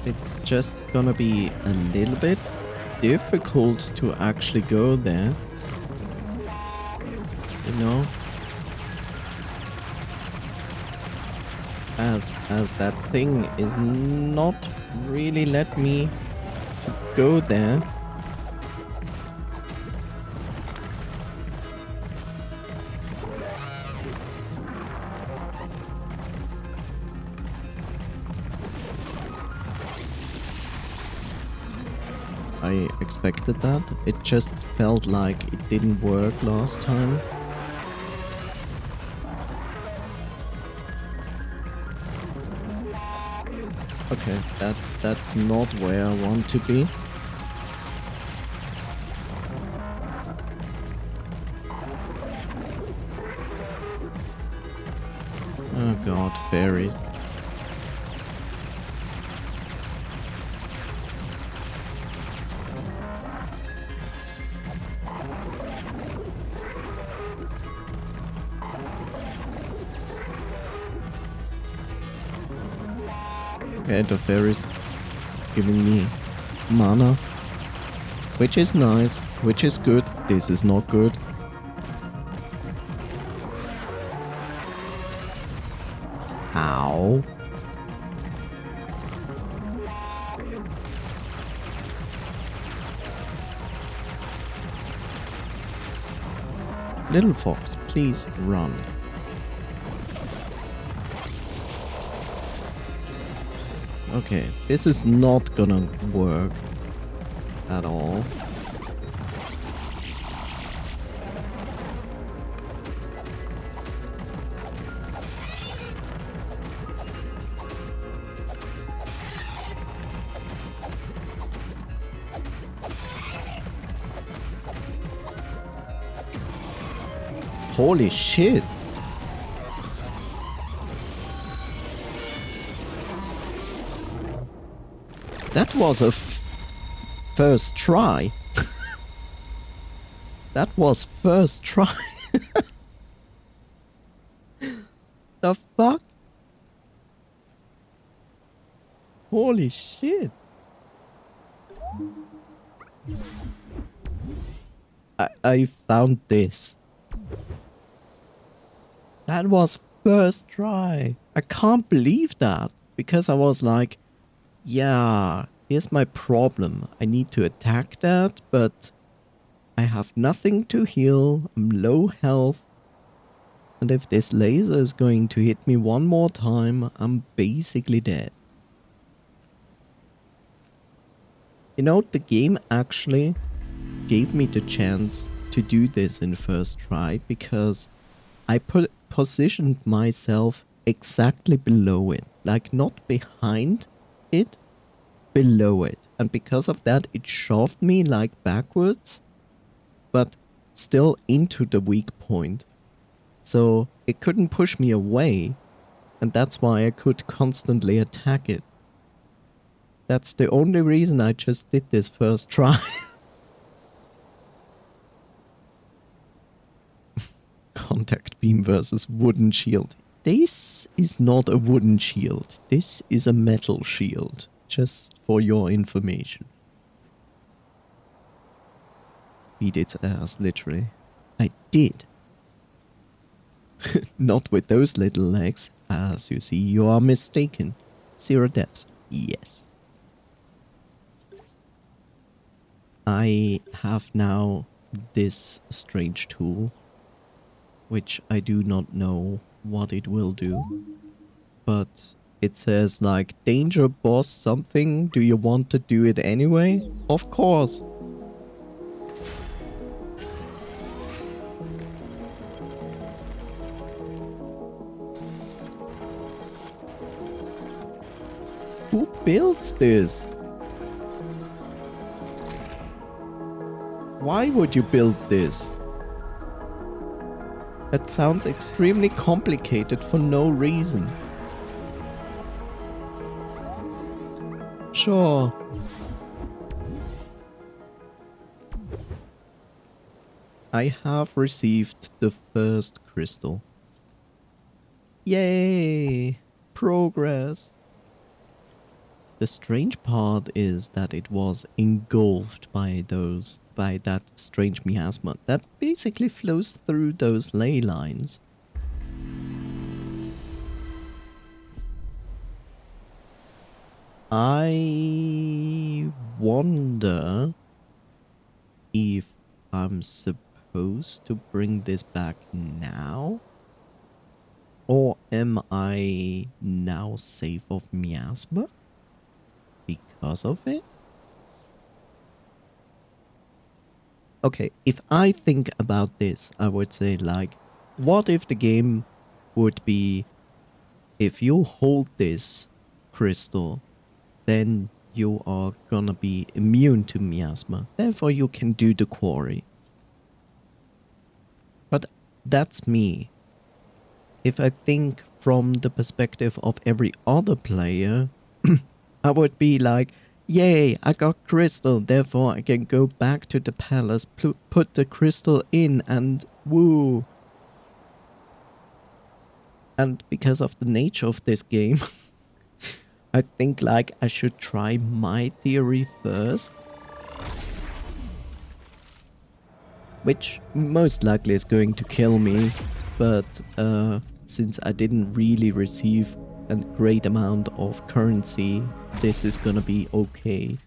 It's just gonna be a little bit difficult to actually go there. You know? As that thing is not really let me go there. I expected that. It just felt like it didn't work last time. Okay, that's not where I want to be. Oh god, fairies. Okay, the fairies giving me mana, which is nice, which is good. This is not good. Ow. Little fox, please run. Okay, this is not gonna work at all. Holy shit! That was a first try. That was first try. The fuck? Holy shit. I found this. That was first try. I can't believe that. Because I was like, yeah, here's my problem. I need to attack that, but I have nothing to heal. I'm low health. And if this laser is going to hit me one more time, I'm basically dead. You know, the game actually gave me the chance to do this in first try because I positioned myself exactly below it. Like, not behind it, below it. And because of that, it shoved me like backwards, but still into the weak point. So it couldn't push me away, and that's why I could constantly attack it. That's the only reason I just did this first try. Contact beam versus wooden shield. This is not a wooden shield. This is a metal shield. Just for your information. Beat its ass, literally. I did. Not with those little legs. As you see, you are mistaken. 0 deaths. Yes. I have now this strange tool, which I do not know what it will do. But it says like, danger boss something, do you want to do it anyway? Of course. Who builds this? Why would you build this? That sounds extremely complicated for no reason. Sure. I have received the first crystal. Yay! Progress! The strange part is that it was engulfed by that strange miasma that basically flows through those ley lines. I wonder if I'm supposed to bring this back now? Or am I now safe of miasma? Because of it? Okay, if I think about this, I would say like, what if the game would be, if you hold this crystal, then you are gonna be immune to miasma. Therefore you can do the quarry. But that's me. If I think from the perspective of every other player, I would be like, yay, I got crystal, therefore I can go back to the palace, put the crystal in and woo. And because of the nature of this game, I think like I should try my theory first. Which most likely is going to kill me, but since I didn't really receive a great amount of currency, this is gonna be okay.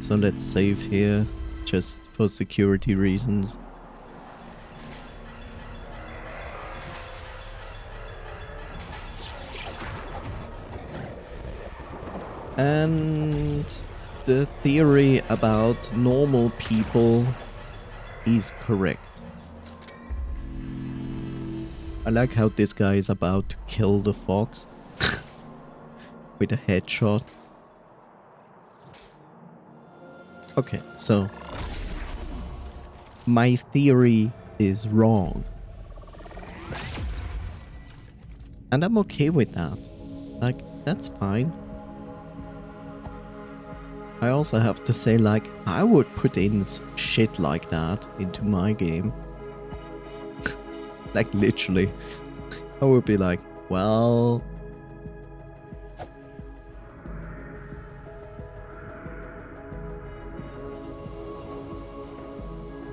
So let's save here, just for security reasons. And the theory about normal people is correct. I like how this guy is about to kill the fox with a headshot. Okay, so my theory is wrong. And I'm okay with that. Like, that's fine. I also have to say, like, I would put in shit like that into my game. Like, literally. I would be like, well...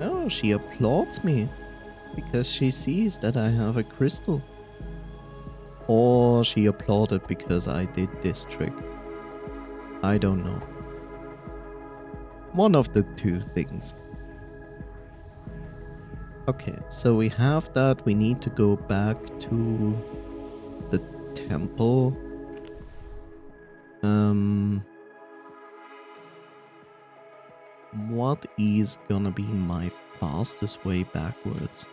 Oh, she applauds me. Because she sees that I have a crystal. Or she applauded because I did this trick. I don't know. One of the two things. Okay, so we have that. We need to go back to the temple. What is gonna be my fastest way backwards?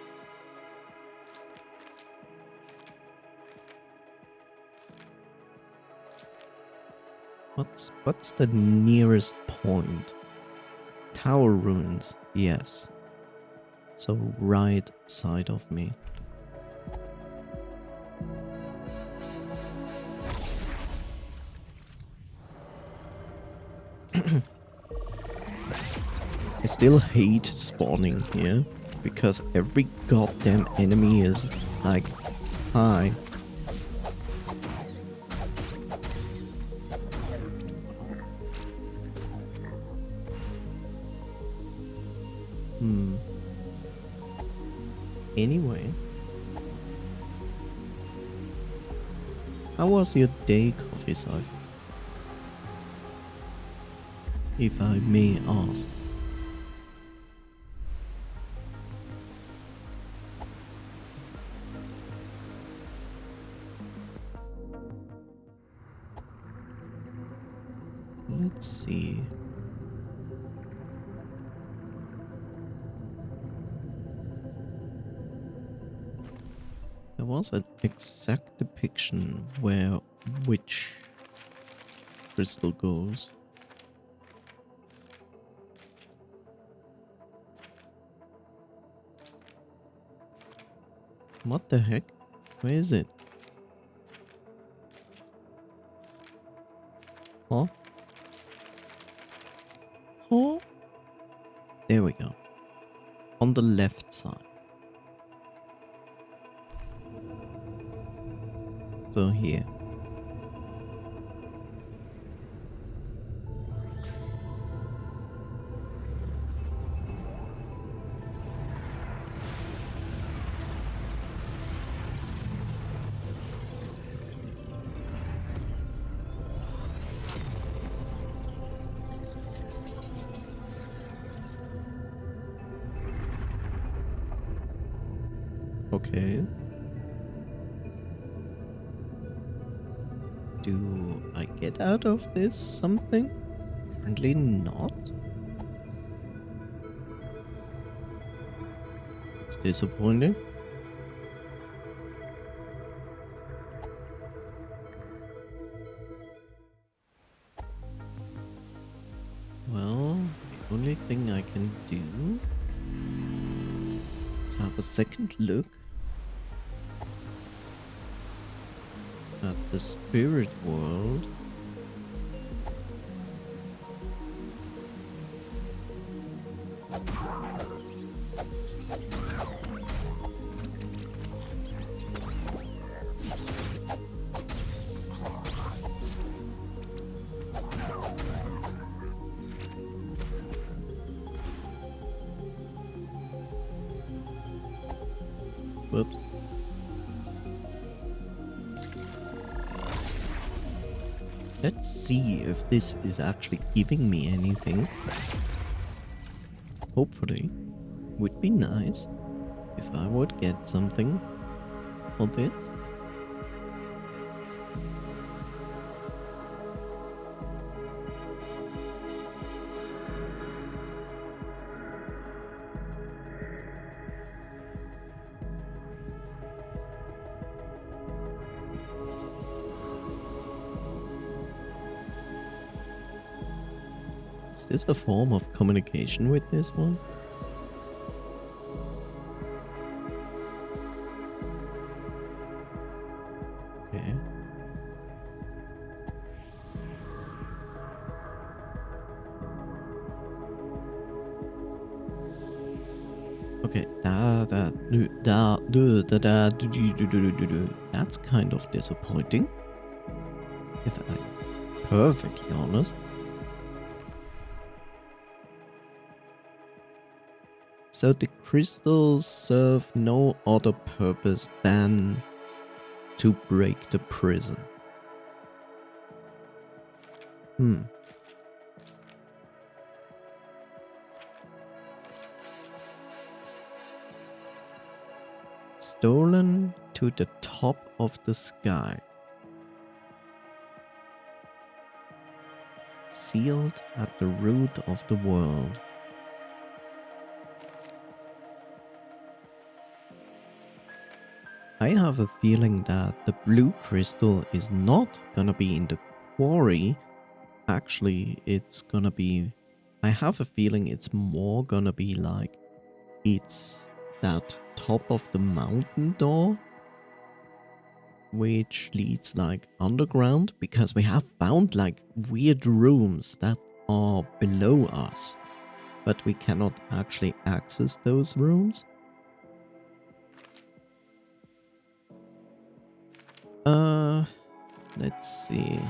What's the nearest point? Tower ruins, yes. So right side of me. I still hate spawning here, because every goddamn enemy is like, hi. Anyway. How was your day, Coffee Cypher? If I may ask. Let's see. There was an exact depiction where which crystal goes. What the heck? Where is it? Huh? Huh? There we go. On the left side. So here. Okay. Do I get out of this something? Apparently not. It's disappointing. Well, the only thing I can do is have a second look at the spirit world. Whoops. Let's see if this is actually giving me anything. Hopefully. Would be nice if I would get something for this. Is this a form of communication with this one? Okay. Okay, that's kind of disappointing, if I'm perfectly honest. So the crystals serve no other purpose than to break the prison. Stolen to the top of the sky. Sealed at the root of the world. I have a feeling that the blue crystal is not gonna be in the quarry. Actually, it's gonna be... I have a feeling it's more gonna be like... It's that top of the mountain door, which leads like underground, because we have found like weird rooms that are below us, but we cannot actually access those rooms. Let's see.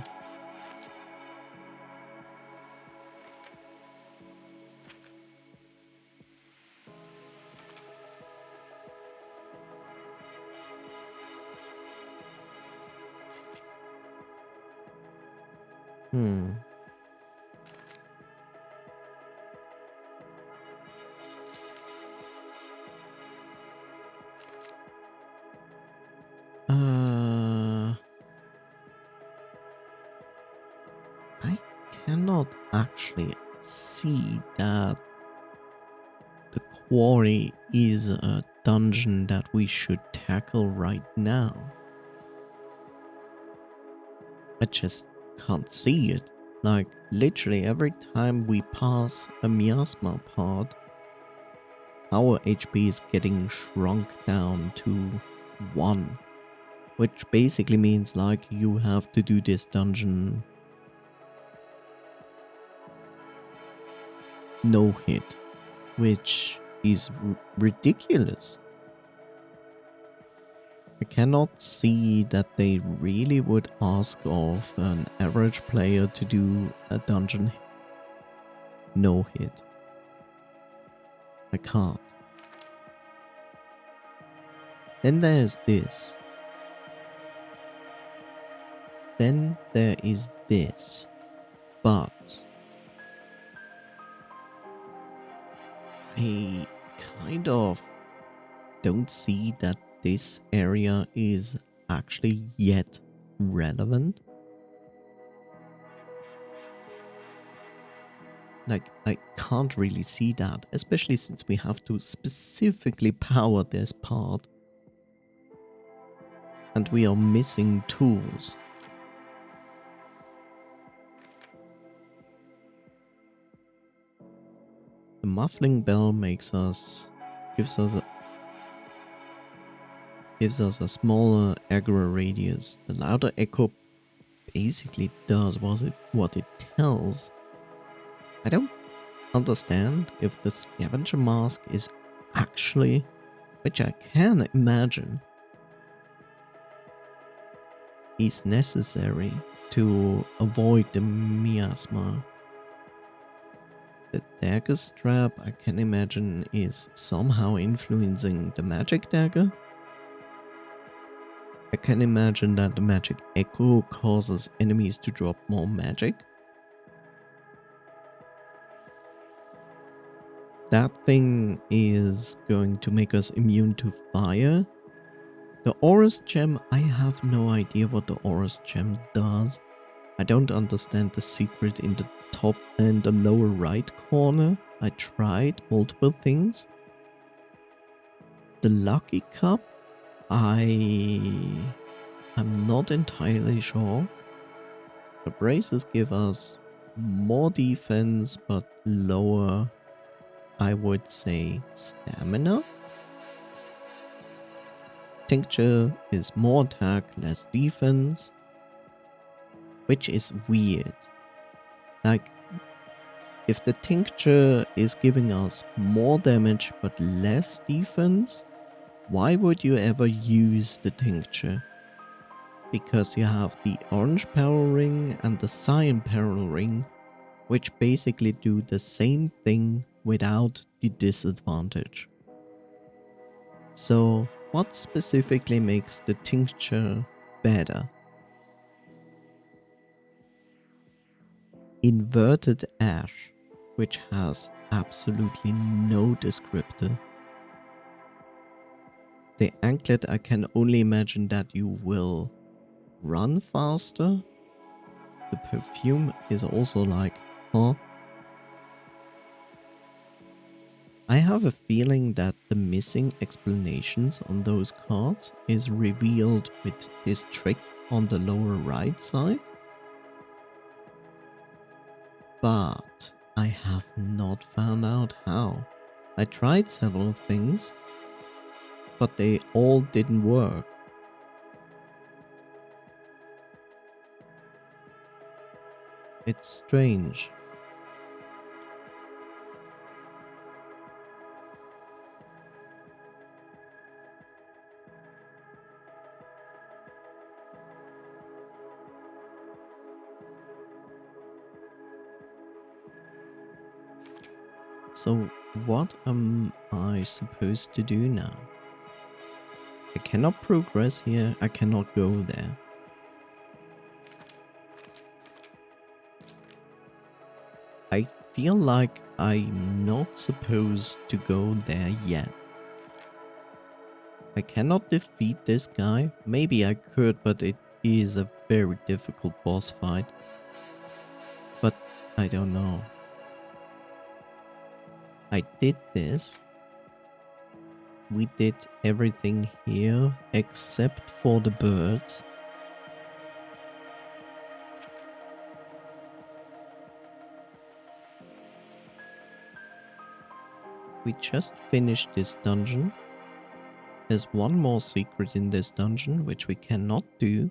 I cannot actually see that the quarry is a dungeon that we should tackle right now. I just can't see it. Like, literally every time we pass a miasma part, our HP is getting shrunk down to 1. Which basically means, like, you have to do this dungeon no hit. Which is ridiculous. I cannot see that they really would ask of an average player to do a dungeon no hit. I can't. Then there's this. Then there is this. But I kind of don't see that this area is actually yet relevant. Like, I can't really see that, especially since we have to specifically power this part. And we are missing tools. The muffling bell gives us a smaller aggro radius. The louder echo basically does what it tells. I don't understand if the scavenger mask is actually, which I can imagine, is necessary to avoid the miasma. The dagger strap, I can imagine, is somehow influencing the magic dagger. I can imagine that the magic echo causes enemies to drop more magic. That thing is going to make us immune to fire. The Aurus gem, I have no idea what the Aurus gem does. I don't understand the secret in the top and the lower right corner. I tried multiple things. The lucky cup, I'm not entirely sure. The braces give us more defense but lower, I would say, stamina. Tincture is more attack, less defense, which is weird. Like, if the tincture is giving us more damage but less defense, why would you ever use the tincture? Because you have the orange peril ring and the cyan peril ring, which basically do the same thing without the disadvantage. So, what specifically makes the tincture better? Inverted ash, which has absolutely no descriptor. The anklet, I can only imagine that you will run faster. The perfume is also like, huh? I have a feeling that the missing explanations on those cards is revealed with this trick on the lower right side. But I have not found out how. I tried several things, but they all didn't work. It's strange. So what am I supposed to do now? I cannot progress here, I cannot go there. I feel like I'm not supposed to go there yet. I cannot defeat this guy. Maybe I could, but it is a very difficult boss fight. But I don't know. I did this. we did everything here except for the birds. We just finished this dungeon. There's one more secret in this dungeon, which we cannot do.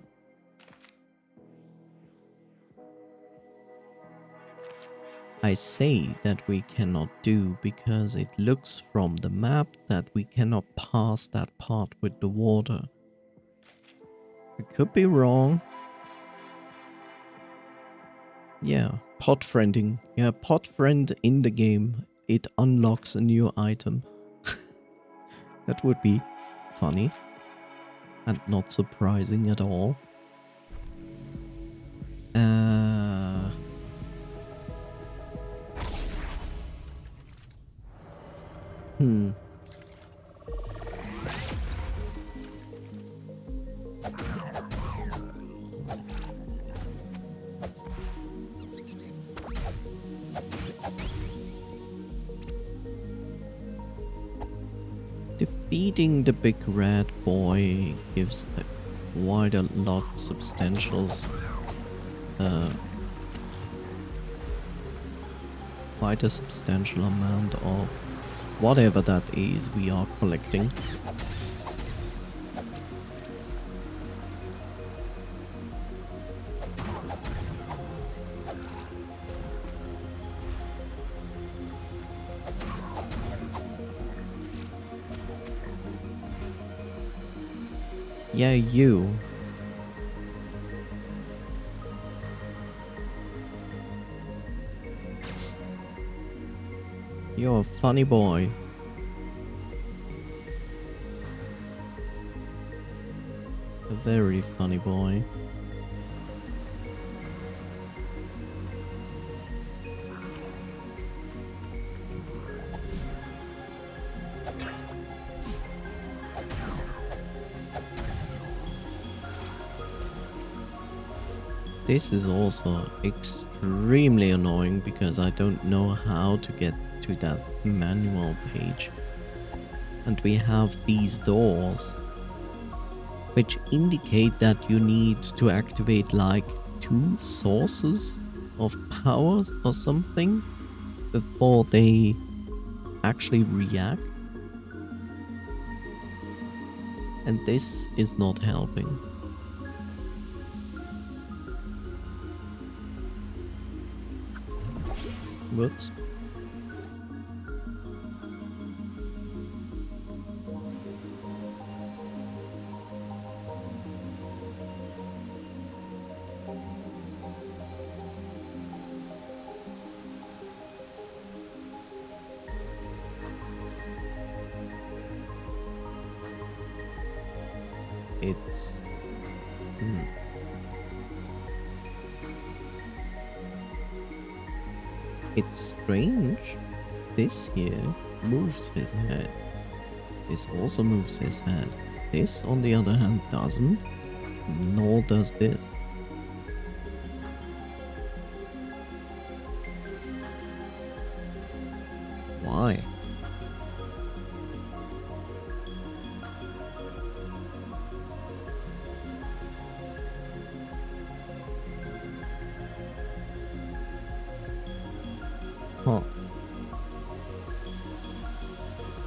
I say that we cannot do because it looks from the map that we cannot pass that part with the water. I could be wrong. Yeah, pod friending. Yeah, pod friend in the game. It unlocks a new item. That would be funny. And not surprising at all. Defeating the big red boy gives quite a lot quite a substantial amount of whatever that is we are collecting. Yeah, you. You're a funny boy. A very funny boy. This is also extremely annoying because I don't know how to get to that manual page. And we have these doors, which indicate that you need to activate like 2 sources of power or something before they actually react. And this is not helping. Whoops. It's... It's strange. This here moves his head. This also moves his head. This, on the other hand, doesn't. Nor does this. Why? Huh.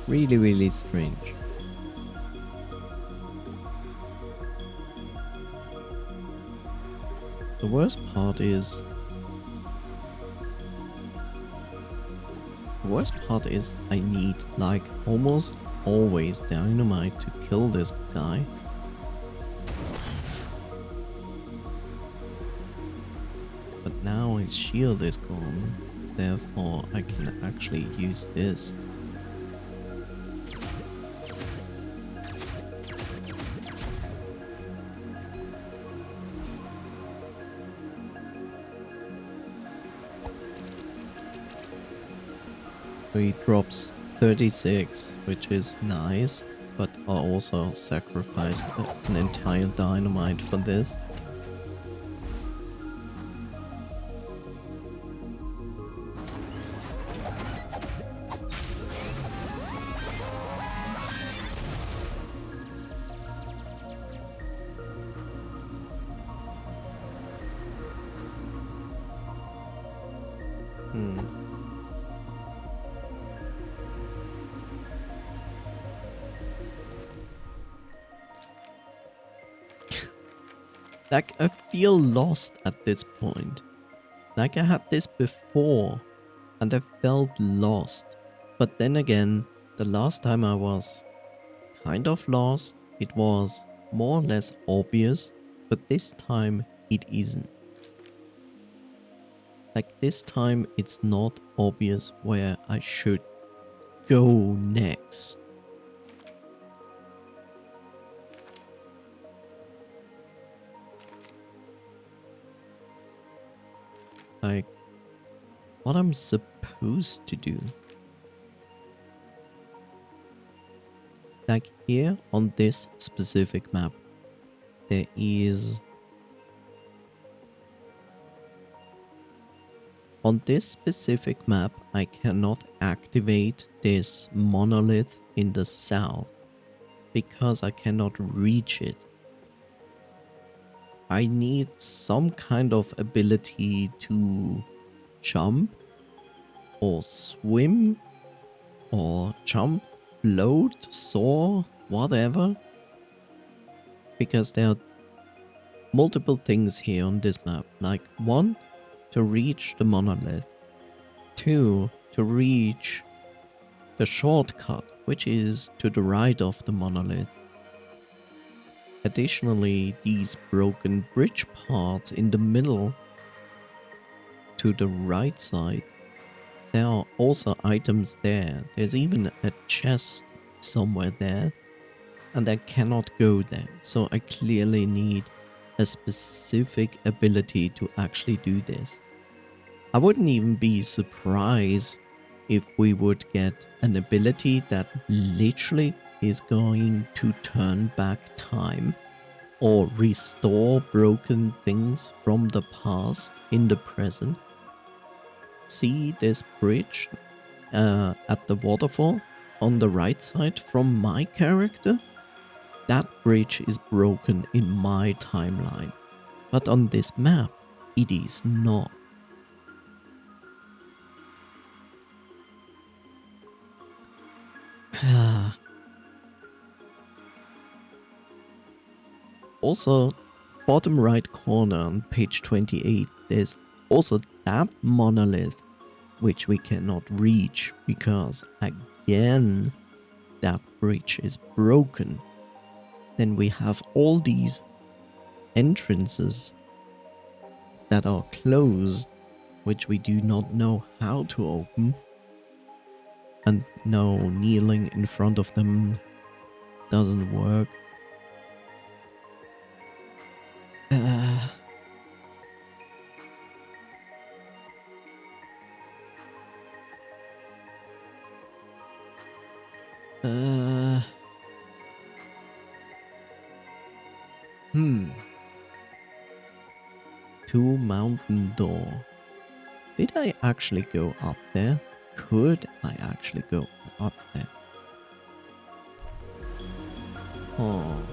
Really, really strange. The worst part is... I need, like, almost always dynamite to kill this guy. But now his shield is gone. Therefore, I can actually use this. So he drops 36, which is nice, but I also sacrificed an entire dynamite for this. Like, I feel lost at this point. Like, I had this before, and I felt lost. But then again, the last time I was kind of lost, it was more or less obvious, but this time it isn't. Like, this time it's not obvious where I should go next. Like, what I'm supposed to do. Like, here on this specific map, there is... On this specific map, I cannot activate this monolith in the south because I cannot reach it. I need some kind of ability to jump or swim or jump, float, soar, whatever. Because there are multiple things here on this map. Like, 1, to reach the monolith. 2, to reach the shortcut, which is to the right of the monolith. Additionally, these broken bridge parts in the middle to the right side, there are also items there. There's even a chest somewhere there, and I cannot go there. So I clearly need a specific ability to actually do this. I wouldn't even be surprised if we would get an ability that literally is going to turn back time or restore broken things from the past in the present. See this bridge at the waterfall on the right side from my character? That bridge is broken in my timeline, but on this map, it is not. Also, bottom right corner on page 28, there's also that monolith, which we cannot reach because, again, that bridge is broken. Then we have all these entrances that are closed, which we do not know how to open. And no, kneeling in front of them doesn't work. To Mountain Door. Did I actually go up there? Could I actually go up there? Oh.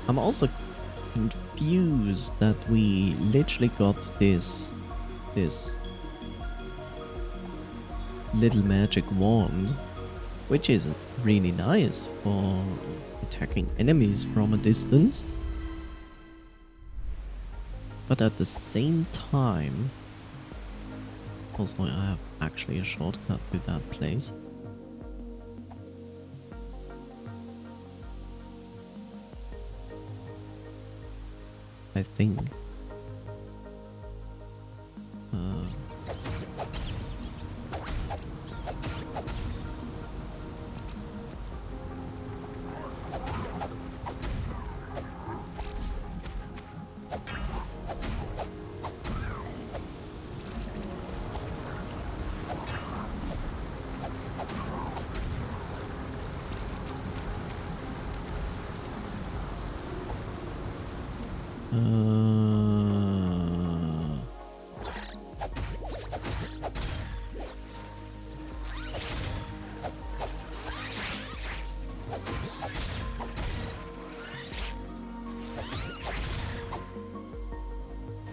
I'm also confused that we literally got this little magic wand, which is really nice for attacking enemies from a distance. But at the same time, also I have actually a shortcut to that place. I think.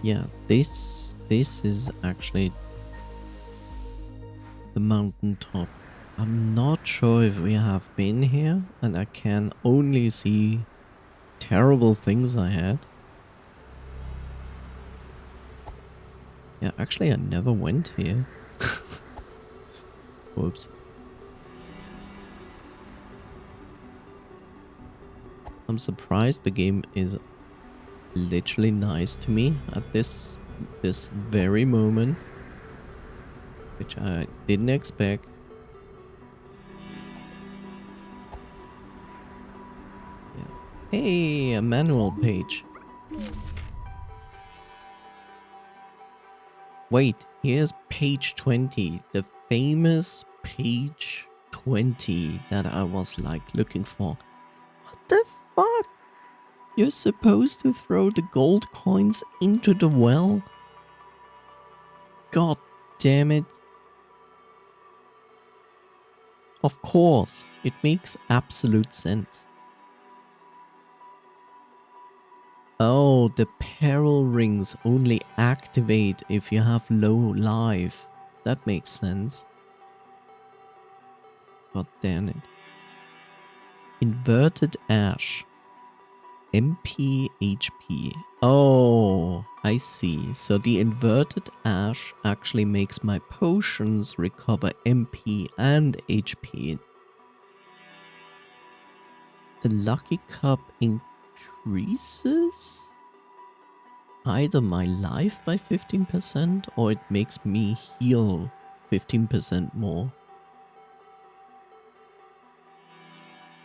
Yeah, this is actually The mountaintop. I'm not sure if we have been here, and I can only see terrible things ahead. Yeah, actually I never went here. Whoops. I'm surprised the game is literally nice to me at this very moment, which I didn't expect. Yeah. Hey, a manual page. Wait, here's page 20, the famous page 20 that I was like looking for. What the fuck? You're supposed to throw the gold coins into the well? God damn it. Of course, it makes absolute sense. Oh, the peril rings only activate if you have low life. That makes sense. God damn it. Inverted ash. MP HP. Oh, I see. So the inverted ash actually makes my potions recover MP and HP. The lucky cup increases either my life by 15% or it makes me heal 15% more.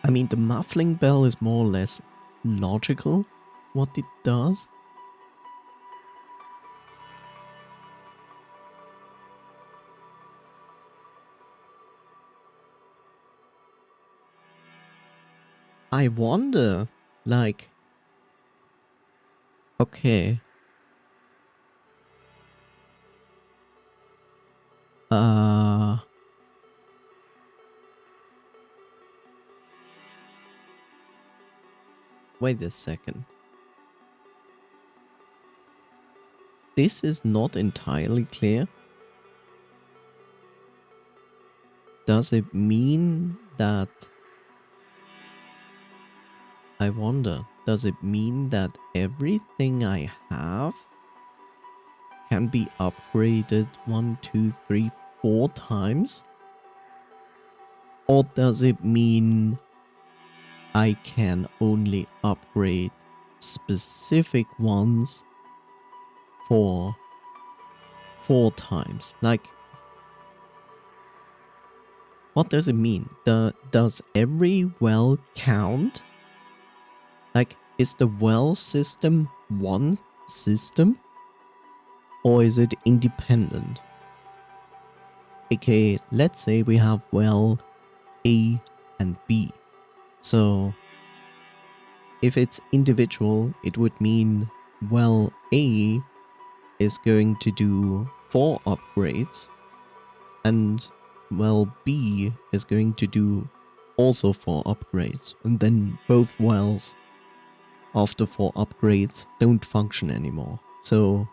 I mean, the muffling bell is more or less logical what it does. I wonder, like, okay. Wait a second. This is not entirely clear. Does it mean that... I wonder, does it mean that everything I have can be upgraded 1, 2, 3, 4 times? Or does it mean I can only upgrade specific ones for 4 times? Like, what does it mean? Does every well count? Like, is the well system one system? Or is it independent? Okay, let's say we have well A and B. So, if it's individual, it would mean well A is going to do 4 upgrades and well B is going to do also 4 upgrades, and then both wells after 4 upgrades don't function anymore. So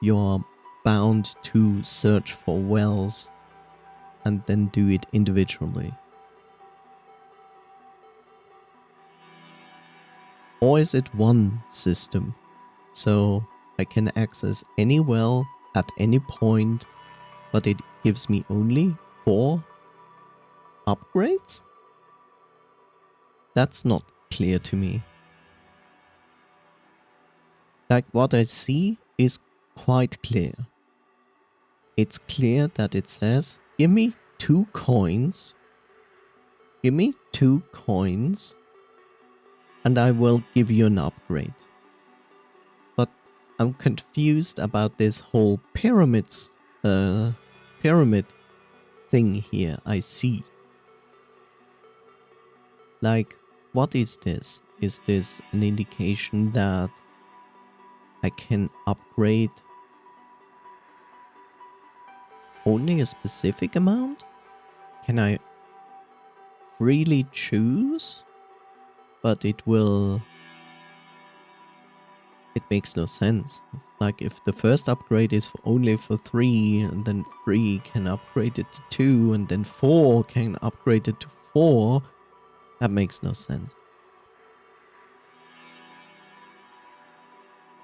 you're bound to search for wells and then do it individually. Or is it one system? So I can access any well at any point, but it gives me only 4 upgrades? That's not clear to me. Like, what I see is quite clear. It's clear that it says, give me 2 coins, give me 2 coins, and I will give you an upgrade. But I'm confused about this whole pyramid thing here I see. Like, what is this? Is this an indication that I can upgrade only a specific amount? Can I freely choose? But it will... It makes no sense. like if the first upgrade is only for 3, and then 3 can upgrade it to 2, and then 4 can upgrade it to 4, that makes no sense.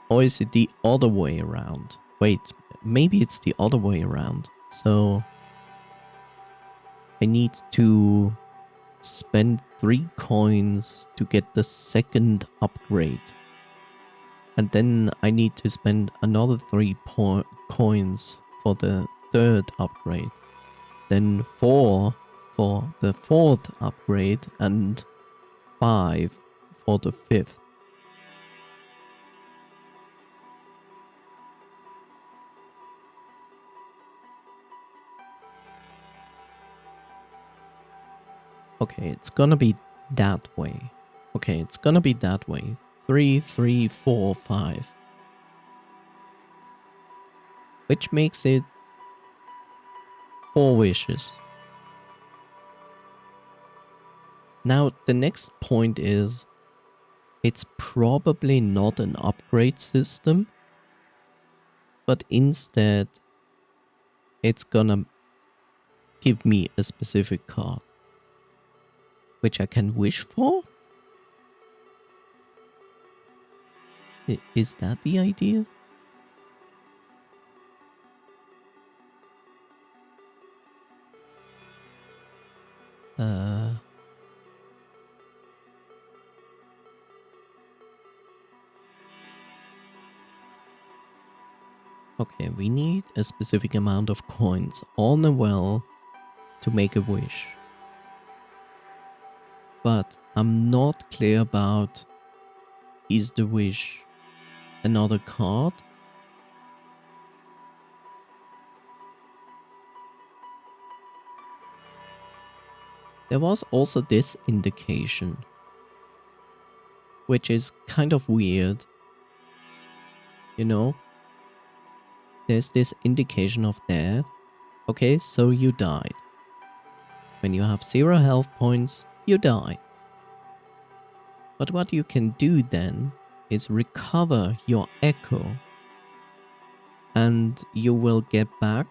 Or is it the other way around? Wait, maybe it's the other way around. So I need to spend 3 coins to get the second upgrade. And then I need to spend another 3 coins for the third upgrade. Then 4 for the fourth upgrade and 5 for the fifth. Okay, it's gonna be that way. Okay, it's gonna be that way. 3, 3, 4, 5. Which makes it 4 wishes. Now, the next point is, it's probably not an upgrade system, but instead, it's gonna give me a specific card, which I can wish for? Is that the idea? Okay, we need a specific amount of coins on the well to make a wish. But I'm not clear about, is the wish another card? There was also this indication, which is kind of weird. You know, there's this indication of there. Okay, so you died. When you have 0 health points, you die. But what you can do then is recover your echo, and you will get back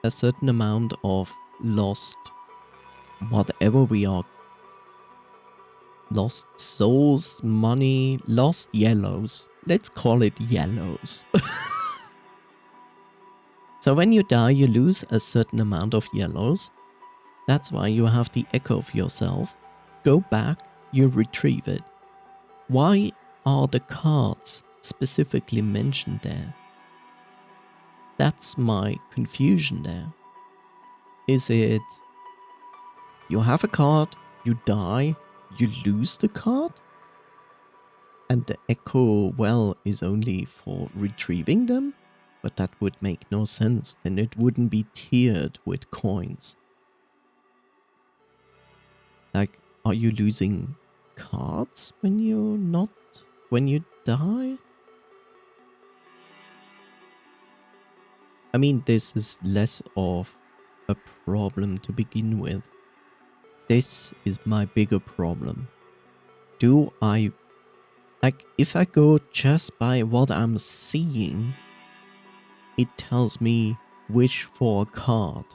a certain amount of lost, whatever we are, lost souls, money, lost yellows. Let's call it yellows. So when you die, you lose a certain amount of yellows. That's why you have the echo of yourself. Go back, you retrieve it. Why are the cards specifically mentioned there? That's my confusion there. Is it you have a card, you die, you lose the card? And the echo well is only for retrieving them? But that would make no sense, then it wouldn't be tiered with coins. Like, are you losing cards when you die? I mean, this is less of a problem to begin with. This is my bigger problem. If I go just by what I'm seeing, it tells me wish for a card.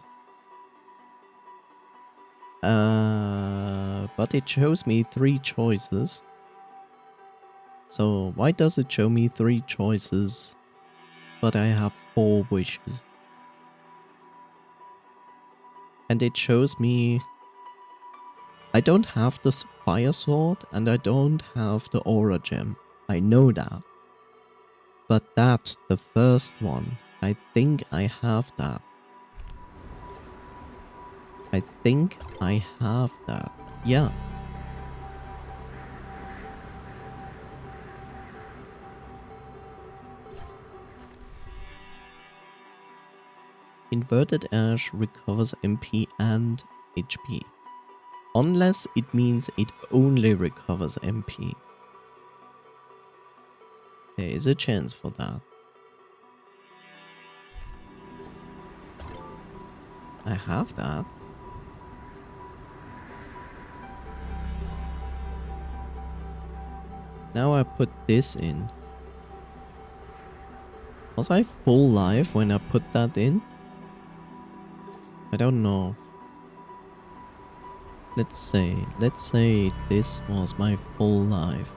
But it shows me 3 choices. So why does it show me 3 choices, but I have 4 wishes? And it shows me I don't have the fire sword and I don't have the aura gem. I know that. But that, the first one, I think I have that. I think I have that. Yeah. Inverted Ash recovers MP and HP. Unless it means it only recovers MP. There is a chance for that. I have that. Now I put this in. Was I full life when I put that in? I don't know. Let's say this was my full life.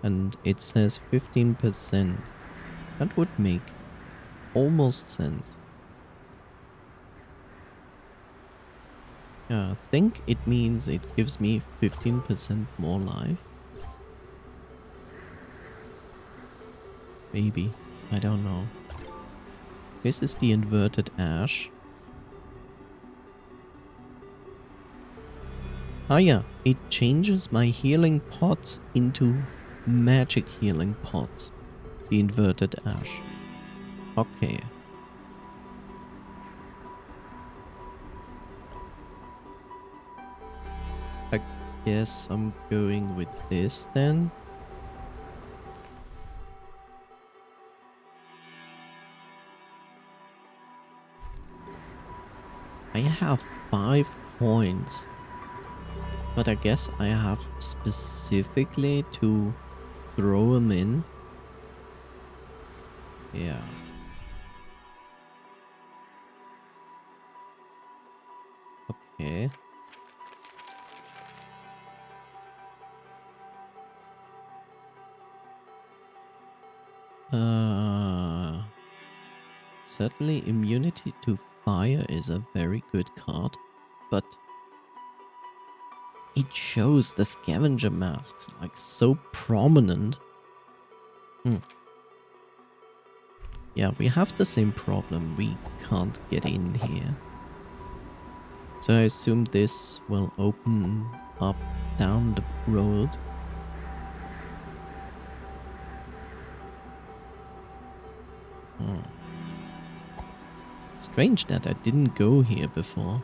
And it says 15%. That would make almost sense. Yeah, I think it means it gives me 15% more life. Maybe. I don't know. This is the inverted ash. Ah yeah, it changes my healing pots into magic healing pots. The inverted ash. Okay. I guess I'm going with this then. I have 5 coins. But I guess I have specifically to throw them in. Yeah. Okay. Certainly immunity to fire is a very good card, but it shows the scavenger masks like so prominent. Yeah, we have the same problem. We can't get in here. So I assume this will open up down the road. Strange that I didn't go here before.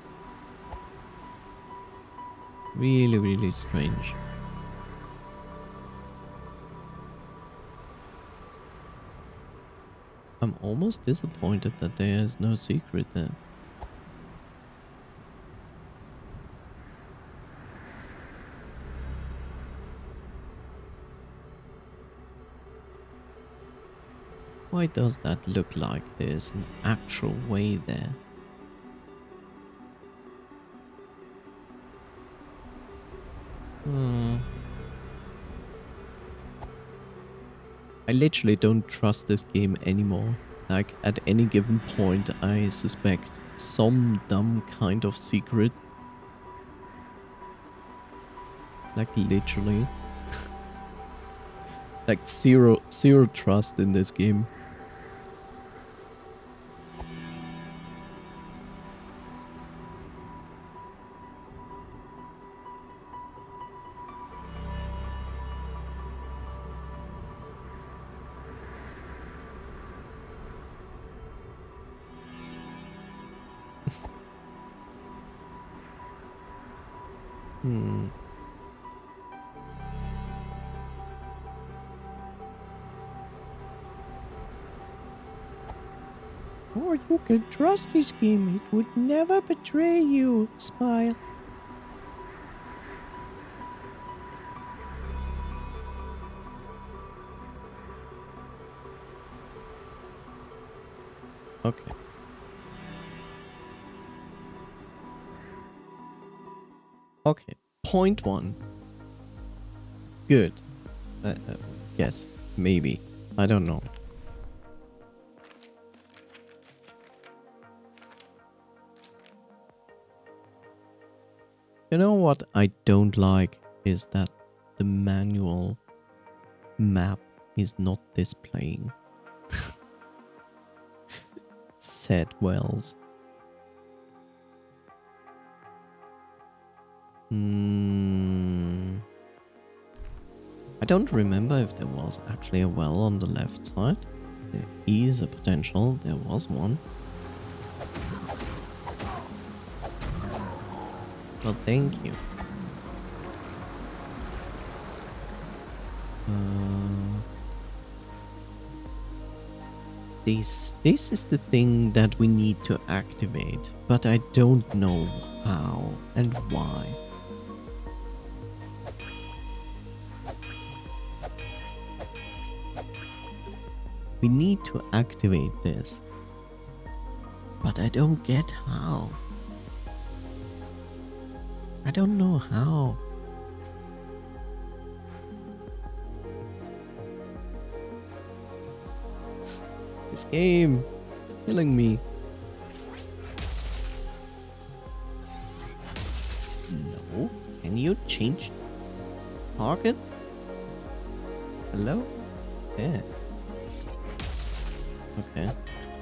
Really, really strange. I'm almost disappointed that there is no secret there. Why does that look like there's an actual way there? I literally don't trust this game anymore. Like, at any given point, I suspect some dumb kind of secret. Like, literally. Like, zero trust in this game. Oh, you can trust this game. It would never betray you. Smile. Okay. Okay. Point 1. Good. Yes. Maybe. I don't know. You know what I don't like is that the manual map is not displaying said wells. I don't remember if there was actually a well on the left side. There is a potential. There was one. Well, thank you. This is the thing that we need to activate, but I don't know how and why. We need to activate this. But I don't get how. I don't know how. This game is killing me. No. Can you change target? Hello? Yeah. Okay.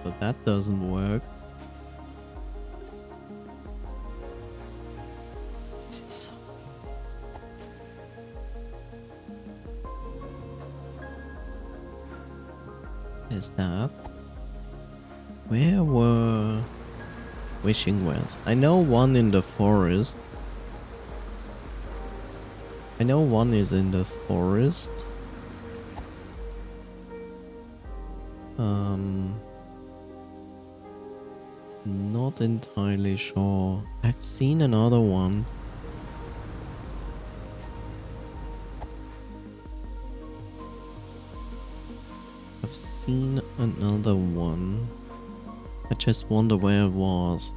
So that doesn't work. This is so... Is that? Where were wishing wells? I know one in the forest. I know one is in the forest. Not entirely sure. I've seen another one. I've seen another one. I just wonder where it was.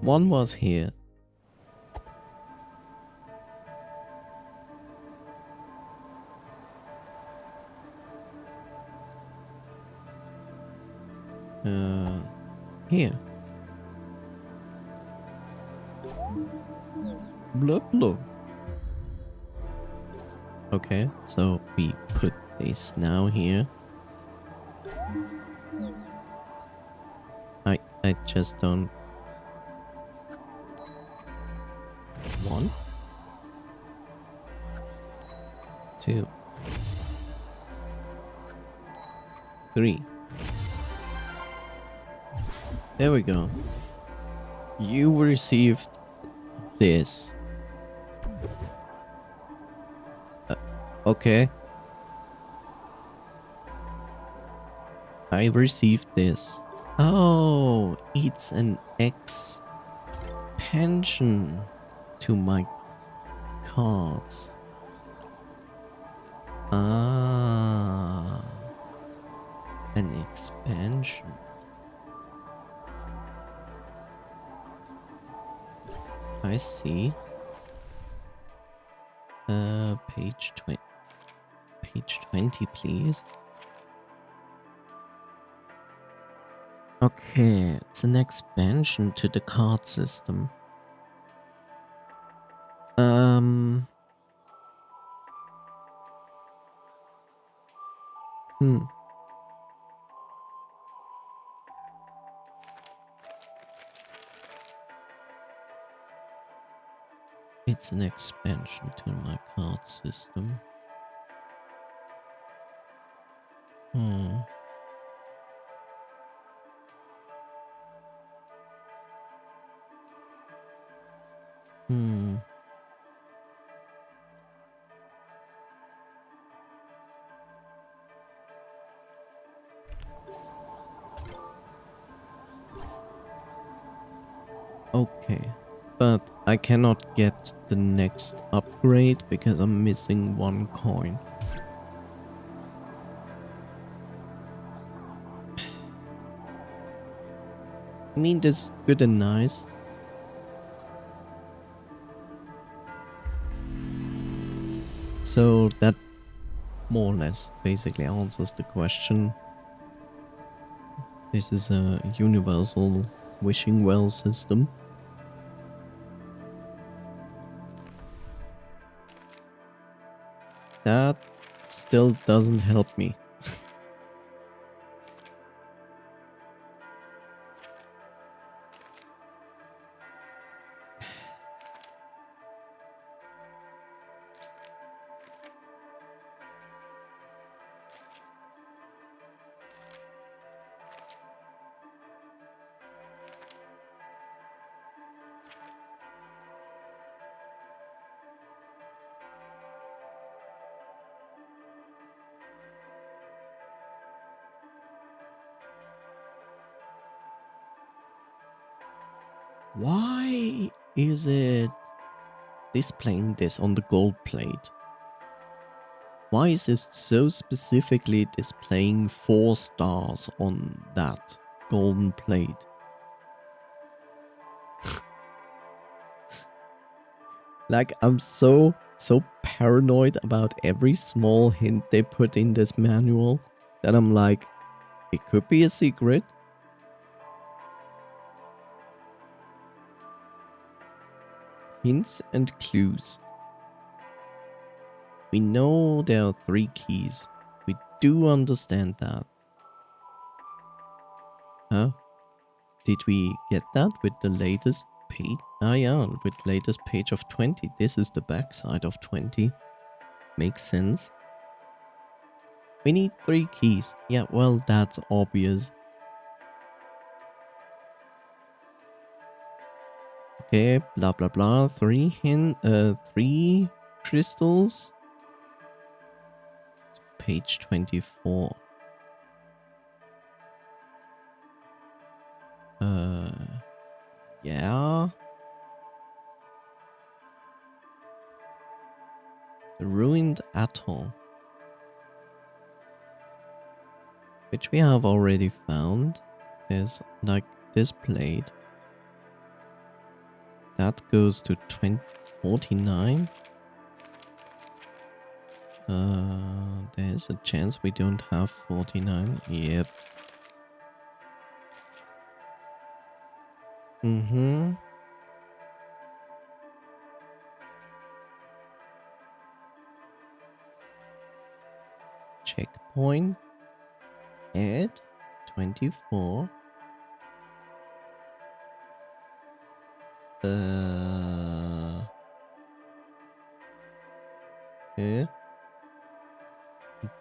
One was here. Here. Blah blah. Okay, so we put this now here. I just don't... 1 2 3. There we go. You received this. Okay. I received this. Oh, it's an expansion to my cards. Ah, an expansion. I see. Page 20. Page 20, please. Okay, it's an expansion to the card system. It's an expansion to my card system. Okay, but I cannot get the next upgrade because I'm missing 1 coin. I mean, this is good and nice. So that more or less basically answers the question. This is a universal wishing well system. That still doesn't help me. Why is it displaying this on the gold plate? Why is this so specifically displaying 4 stars on that golden plate? Like, I'm so paranoid about every small hint they put in this manual that I'm like, it could be a secret. Hints and clues. We know there are 3 keys. We do understand that. Huh? Did we get that with the latest page? Ah yeah, with latest page of 20. This is the backside of 20. Makes sense. We need 3 keys. Yeah, well, that's obvious. Okay, blah blah blah. 3 crystals. Page 24. Yeah. The ruined atoll, which we have already found, is like this plate. That goes to 49. There's a chance we don't have 49. Yep. Mm-hmm. Checkpoint at 24. Yeah.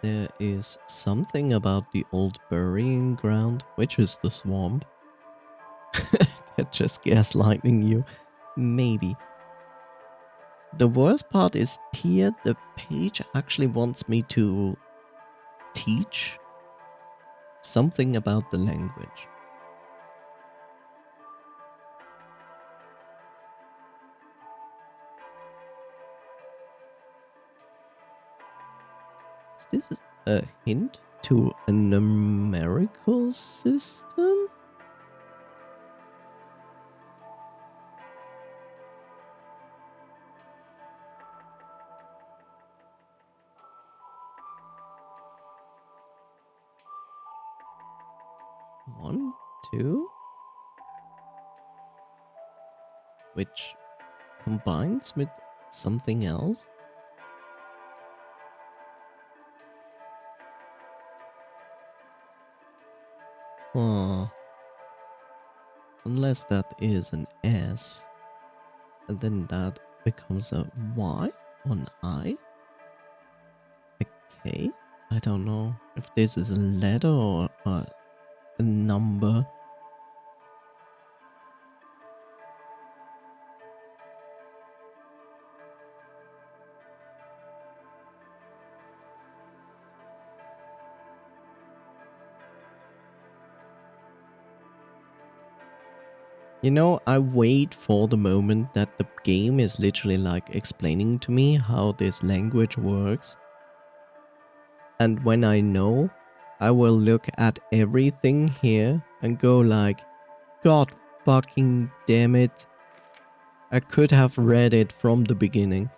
There is something about the old burying ground, which is the swamp. They're just gaslighting you. Maybe. The worst part is here the page actually wants me to teach something about the language. Is this a hint to a numerical system? One, two, which combines with something else. Oh, unless that is an S, and then that becomes a Y or an I. Okay, I don't know if this is a letter or a number. You know, I wait for the moment that the game is literally like explaining to me how this language works. And when I know, I will look at everything here and go like, God fucking damn it. I could have read it from the beginning.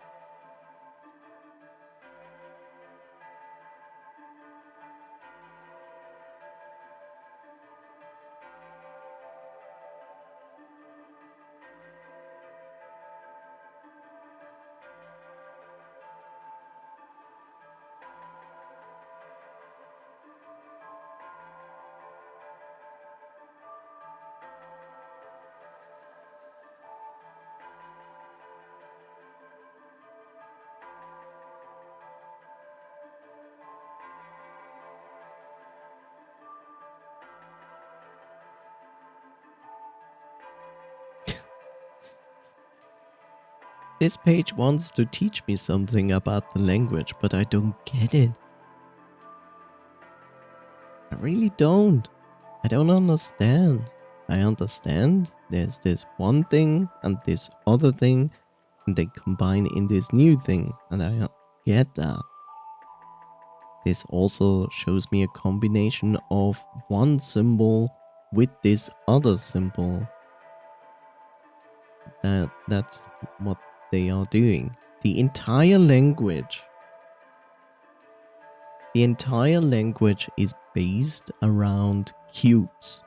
This page wants to teach me something about the language, but I don't get it. I really don't. I don't understand. I understand there's this one thing and this other thing, and they combine in this new thing, and I get that. This also shows me a combination of one symbol with this other symbol. That's what they are doing. The entire language is based around cubes.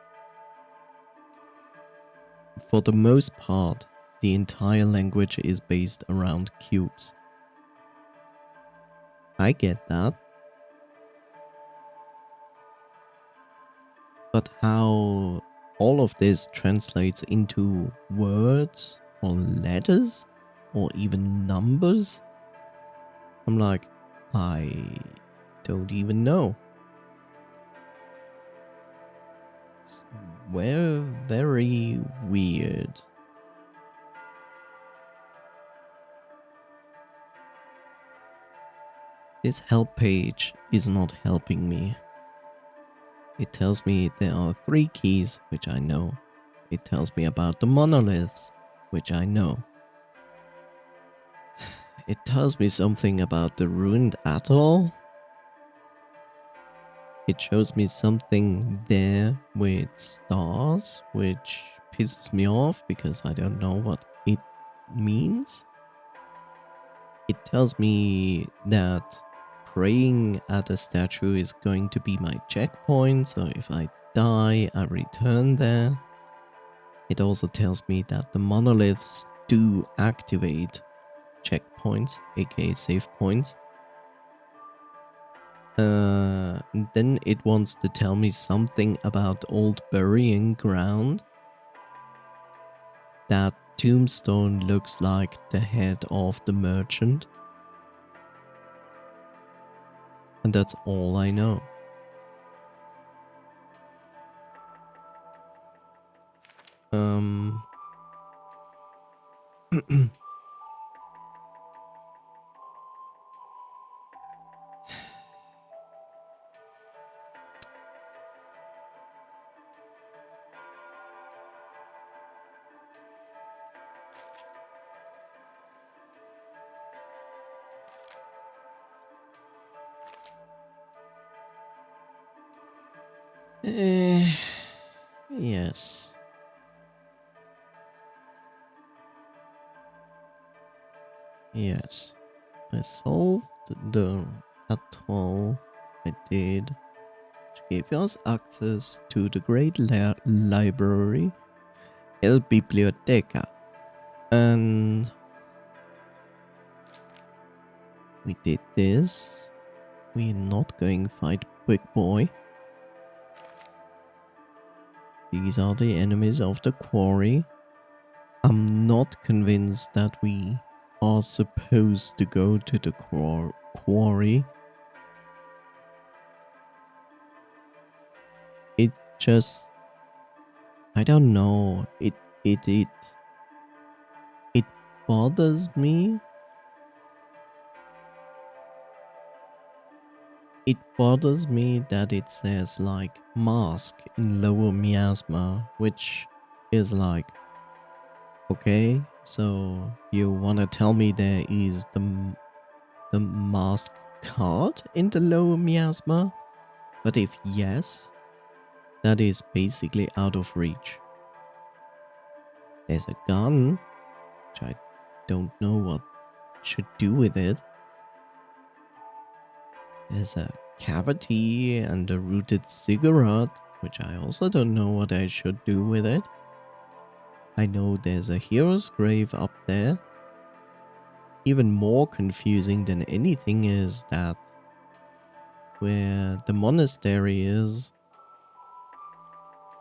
For the most part, the entire language is based around cubes. I get that. But how all of this translates into words or letters or even numbers, I'm like, I don't even know. It's very weird. This help page is not helping me. It tells me there are 3 keys, which I know. It tells me about the monoliths, which I know. It tells me something about the ruined atoll. It shows me something there with stars, which pisses me off because I don't know what it means. It tells me that praying at a statue is going to be my checkpoint, so if I die, I return there. It also tells me that the monoliths do activate checkpoints, aka save points. Then it wants to tell me something about old burying ground. That tombstone looks like the head of the merchant. And that's all I know. Yes. Yes. I solved the atoll. I did. Which gave us access to the great library, El Biblioteca. And we did this. We're not going to fight Big Boy. These are the enemies of the quarry. I'm not convinced that we are supposed to go to the quarry. It just, I don't know. It bothers me. It bothers me that it says like mask in lower miasma, which is like, okay, so you wanna tell me there is the mask card in the lower miasma? But if yes, that is basically out of reach. There's a gun, which I don't know what should do with it. There's a cavity and a rooted cigarette, which I also don't know what I should do with it. I know there's a hero's grave up there. Even more confusing than anything is that where the monastery is,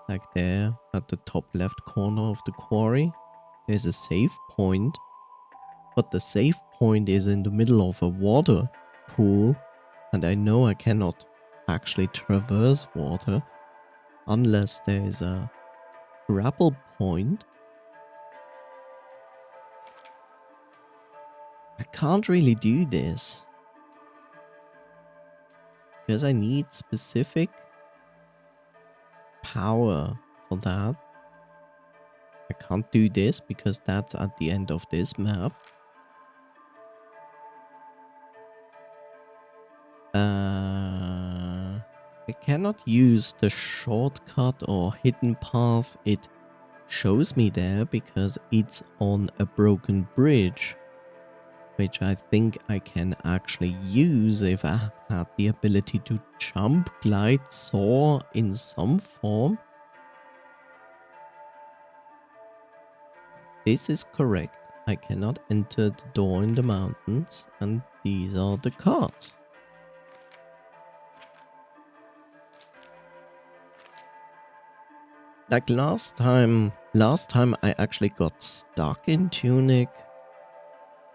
like there at the top left corner of the quarry, there's a save point, but the save point is in the middle of a water pool, and I know I cannot actually traverse water unless there's a grapple point. I can't really do this because I need specific power for that. I can't do this because that's at the end of this map. I cannot use the shortcut or hidden path it shows me there because it's on a broken bridge, which I think I can actually use if I had the ability to jump, glide, soar in some form. This is correct. I cannot enter the door in the mountains, and these are the cards. Like last time I actually got stuck in Tunic.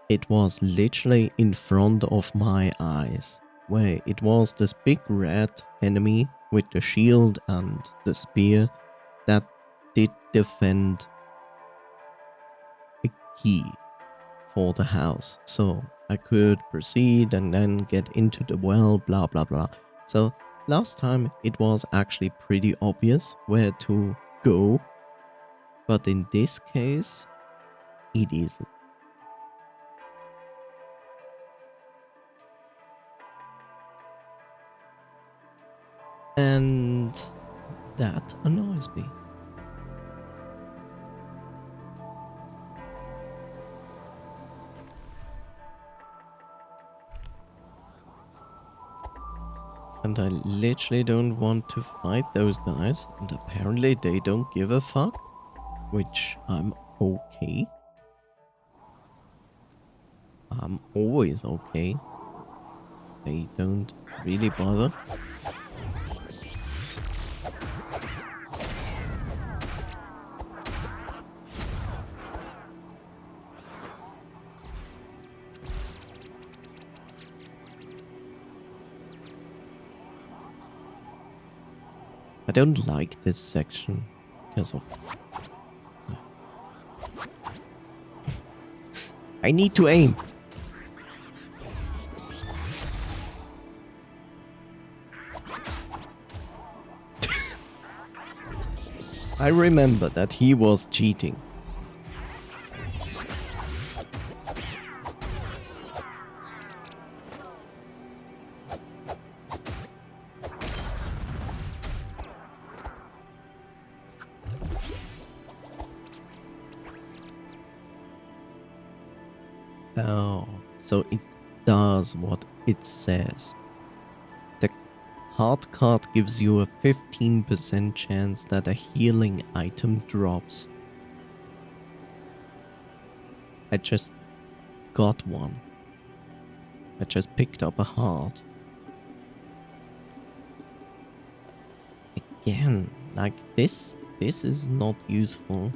It was literally in front of my eyes, where it was this big red enemy with the shield and the spear that did defend a key for the house. So I could proceed and then get into the well, blah blah blah. So last time it was actually pretty obvious where to go, but in this case it isn't. And that annoys me. And I literally don't want to fight those guys, and apparently they don't give a fuck, which I'm okay. I'm always okay. They don't really bother. I don't like this section because of... I need to aim! I remember that he was cheating. Oh, so it does what it says. The hard card gives you a 15% chance that a healing item drops. I just got one. I just picked up a heart. Again, like this is not useful.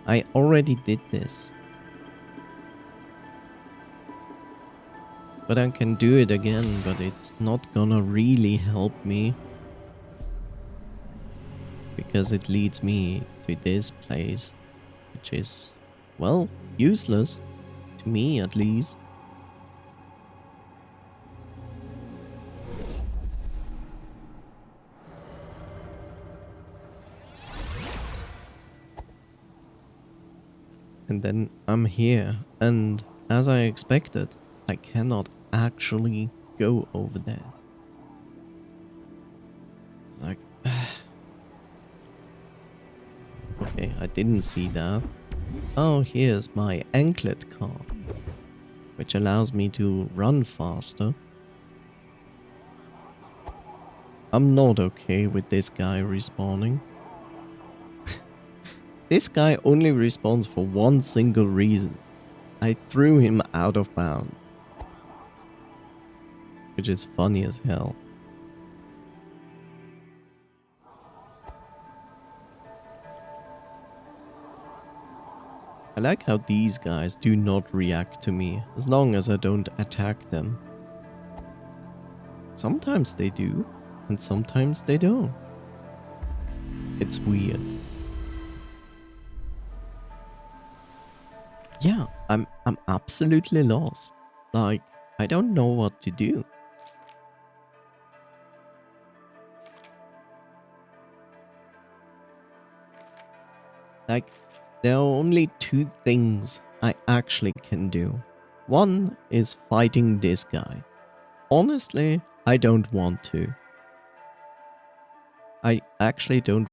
I already did this. But I can do it again, but it's not gonna really help me. Because it leads me to this place, which is, well, useless. To me, at least. And then I'm here, and as I expected, I cannot actually go over there. It's like... Okay, I didn't see that. Oh, here's my anklet card, which allows me to run faster. I'm not okay with this guy respawning. This guy only respawns for one single reason. I threw him out of bounds. Which is funny as hell. I like how these guys do not react to me as long as I don't attack them. Sometimes they do, and sometimes they don't. It's weird. Yeah, I'm absolutely lost. Like, I don't know what to do. Like, there are only two things I actually can do. One is fighting this guy. Honestly, I don't want to. I actually don't